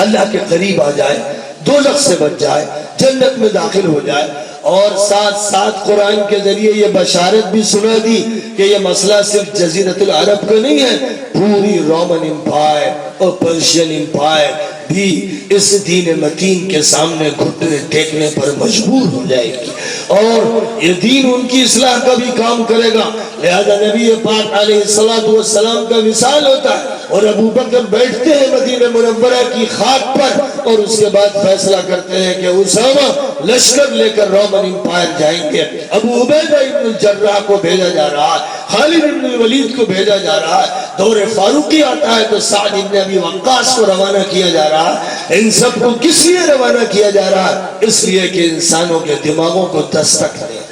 اللہ کے قریب آ جائے، دوزخ سے بچ جائے، جنت میں داخل ہو جائے۔ اور ساتھ ساتھ قرآن کے ذریعے یہ بشارت بھی سنا دی کہ یہ مسئلہ صرف جزیرۃ العرب کا نہیں ہے، پوری رومن امپائر اور پرشین امپائر بھی اس دین متین کے سامنے گھٹنے ٹیکنے پر مجبور ہو جائے گی، اور یہ دین ان کی اصلاح کا بھی کام کرے گا۔ لہذا نبی پاک علیہ السلام کا وصال ہوتا ہے، اور ابو بکر بیٹھتے ہیں مدینہ منورہ کی خاک پر اور اس کے بعد فیصلہ کرتے ہیں کہ اسامہ لشکر لے کر رومن امپائر جائیں گے، ابو عبیدہ ابن الجراح کو بھیجا جا رہا ہے، خالد ابن الولید کو بھیجا جا رہا ہے، دور فاروقی آتا ہے تو سعد ابن ابی وقاص کو روانہ کیا جا رہا ہے۔ ان سب کو کس لیے روانہ کیا جا رہا ہے؟ اس لیے کہ انسانوں کے دماغوں کو دستک دے،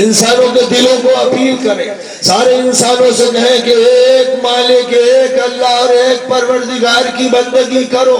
انسانوں کے دلوں کو اپیل کرے، سارے انسانوں سے کہیں کہ ایک مالک، ایک اللہ اور ایک پروردگار کی بندگی کرو،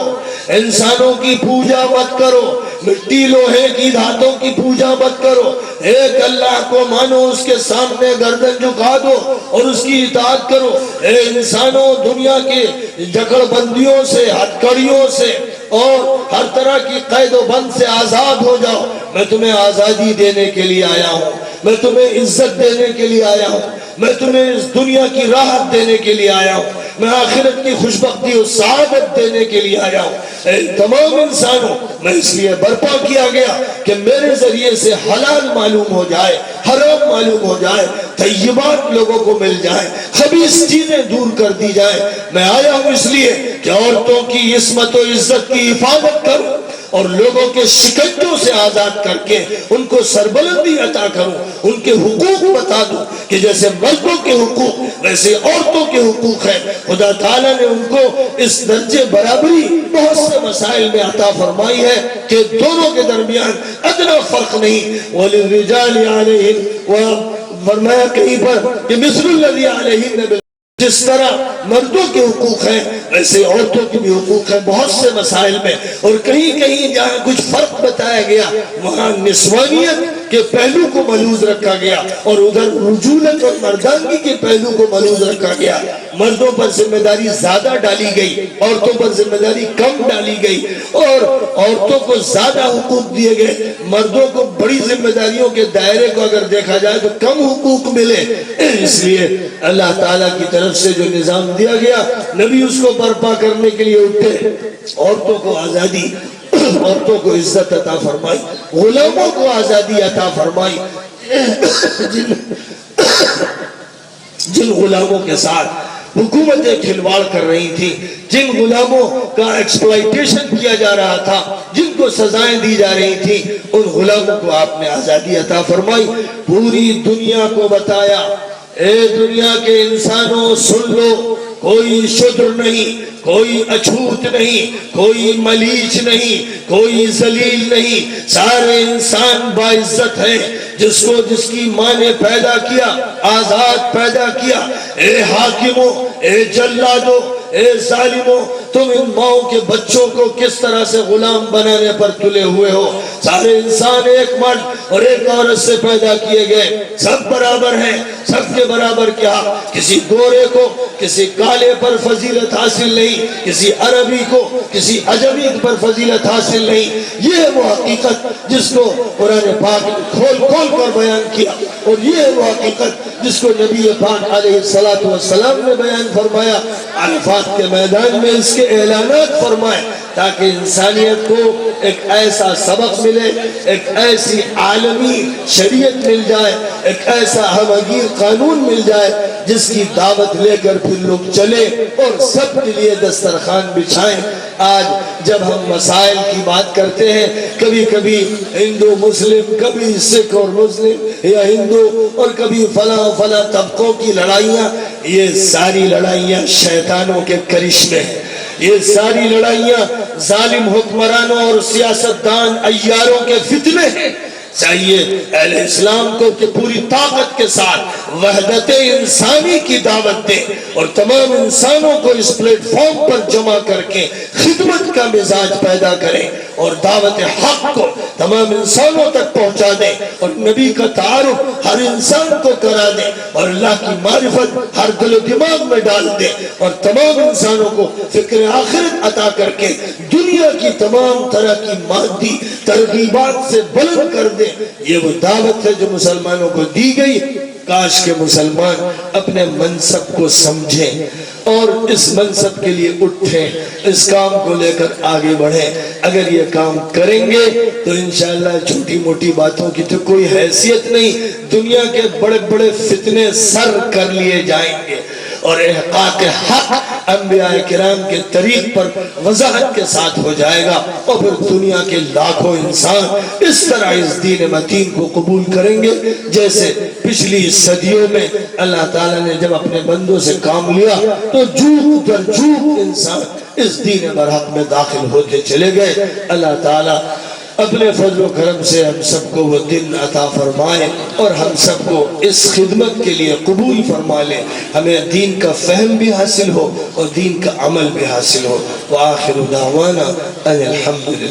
انسانوں کی پوجا مت کرو، مٹی لوہے کی دھاتوں کی پوجا مت کرو، ایک اللہ کو مانو، اس کے سامنے گردن جھکا دو اور اس کی اطاعت کرو۔ اے انسانوں، دنیا کے جکڑ بندیوں سے، ہتھکڑیوں سے اور ہر طرح کی قید و بند سے آزاد ہو جاؤ، میں تمہیں آزادی دینے کے لیے آیا ہوں، میں تمہیں عزت دینے کے لیے آیا ہوں، میں تمہیں اس دنیا کی راحت دینے کے لیے آیا ہوں، میں آخرت کی خوشبختی اور سعادت دینے کے لیے آیا ہوں۔ اے تمام انسانوں، میں اس لیے برپا کیا گیا کہ میرے ذریعے سے حلال معلوم ہو جائے، حرام معلوم ہو جائے، طیبات لوگوں کو مل جائیں، خبیث چیزیں دور کر دی جائیں۔ میں آیا ہوں اس لیے کہ عورتوں کی عصمت و عزت کی حفاظت کروں اور لوگوں کے شکنجوں سے آزاد کر کے ان کو سربلندی عطا کروں، ان کے حقوق بتا دوں کہ جیسے مردوں کے حقوق ویسے عورتوں کے حقوق ہیں۔ خدا تعالیٰ نے ان کو اس درجے برابری بہت سے مسائل میں عطا فرمائی ہے کہ دونوں کے درمیان ادنا فرق نہیں۔ وَلِلرِّجَالِ عَلَيْهِنَّ، فرمایا کہیں پر کہ مثل الذی علیہن، جس طرح مردوں کے حقوق ہیں ویسے عورتوں کے بھی حقوق ہیں بہت سے مسائل میں، اور کہیں کہیں جہاں کچھ فرق بتایا گیا وہاں نسوانیت کے پہلو کو ملحوظ رکھا گیا اور ادھر رجولت اور مردانگی کے پہلو کو ملحوظ رکھا گیا۔ مردوں پر ذمہ داری زیادہ ڈالی گئی، عورتوں پر ذمہ داری کم ڈالی گئی، اور عورتوں کو زیادہ حقوق دیے گئے، مردوں کو بڑی ذمہ داریوں کے دائرے کو اگر دیکھا جائے تو کم حقوق ملے۔ اس لیے اللہ تعالیٰ کی طرف سے جو نظام دیا گیا، نبی اس کو برپا کرنے کے لیے اٹھے، عورتوں کو آزادی، عورتوں کو عزت عطا فرمائی، غلاموں کو آزادی عطا فرمائی۔ جن غلاموں کے ساتھ حکومتیں کھلواڑ کر رہی تھی، جن غلاموں کا ایکسپلائٹیشن کیا جا رہا تھا، جن کو سزائیں دی جا رہی تھی، ان غلاموں کو آپ نے آزادی عطا فرمائی۔ پوری دنیا کو بتایا، اے دنیا کے انسانوں سن لو، کوئی شدر نہیں، کوئی اچھوت نہیں، کوئی ملیچ نہیں، کوئی ذلیل نہیں، سارے انسان باعزت ہیں۔ جس کو جس کی ماں نے پیدا کیا، آزاد پیدا کیا۔ اے حاکموں، اے جلادوں، اے ظالموں، تم ان ماؤں کے بچوں کو کس طرح سے غلام بنانے پر تلے ہوئے ہو۔ سارے انسان ایک مرد اور ایک عورت سے پیدا کیے گئے، سب برابر ہیں، سب کے برابر کیا؟ کسی گورے کو کسی کالے پر فضیلت حاصل نہیں، کسی عربی کو کسی عجمی پر فضیلت حاصل نہیں۔ یہ ہے وہ حقیقت جس کو قرآن پاک نے کھول کھول کر بیان کیا، اور یہ ہے وہ حقیقت جس کو نبی پاک علیہ السلام نے بیان فرمایا۔ عرفات کے میدان میں اس کے اعلانات فرمائے تاکہ انسانیت کو ایک ایسا سبق ملے، ایک ایسی عالمی شریعت مل جائے، ایک ایسا ہمگیر قانون مل جائے جس کی دعوت لے کر پھر لوگ چلے اور سب کے لیے دسترخوان بچھائیں۔ آج جب ہم مسائل کی بات کرتے ہیں، کبھی کبھی ہندو مسلم، کبھی سکھ اور مسلم یا ہندو، اور کبھی فلاں فلاں طبقوں کی لڑائیاں، یہ ساری لڑائیاں شیطانوں کے کرشمے ہیں، یہ ساری لڑائیاں ظالم حکمرانوں اور سیاستدان عیاروں کے فتنے ہیں۔ چاہیے اہل اسلام کو کہ پوری طاقت کے ساتھ وحدت انسانی کی دعوت دیں اور تمام انسانوں کو اس پلیٹ فارم پر جمع کر کے خدمت کا مزاج پیدا کریں اور دعوت حق کو تمام انسانوں تک پہنچا دیں، اور نبی کا تعارف ہر انسان کو کرا دیں، اور اللہ کی معرفت ہر دل و دماغ میں ڈال دیں، اور تمام انسانوں کو فکر آخرت عطا کر کے دنیا کی تمام طرح کی مادی ترغیبات سے بلند کر دیں۔ یہ وہ دعوت ہے جو مسلمانوں کو دی گئی۔ کاش کہ مسلمان اپنے منصب کو سمجھیں اور اس منصب کے لیے اٹھیں، اس کام کو لے کر آگے بڑھیں۔ اگر یہ کام کریں گے تو انشاءاللہ چھوٹی موٹی باتوں کی تو کوئی حیثیت نہیں، دنیا کے بڑے بڑے فتنے سر کر لیے جائیں گے، اور احقاق حق انبیاء کرام کے طریق پر وضاحت کے ساتھ ہو جائے گا، اور پھر دنیا کے لاکھوں انسان اس طرح اس دین متین کو قبول کریں گے جیسے پچھلی صدیوں میں اللہ تعالیٰ نے جب اپنے بندوں سے کام لیا تو جھوک در جھوک انسان اس دین برحق میں داخل ہوتے چلے گئے۔ اللہ تعالیٰ اپنے فضل و کرم سے ہم سب کو وہ دن عطا فرمائے اور ہم سب کو اس خدمت کے لیے قبول فرما لے، ہمیں دین کا فہم بھی حاصل ہو اور دین کا عمل بھی حاصل ہو۔ وآخر دعوانا ان الحمدللہ۔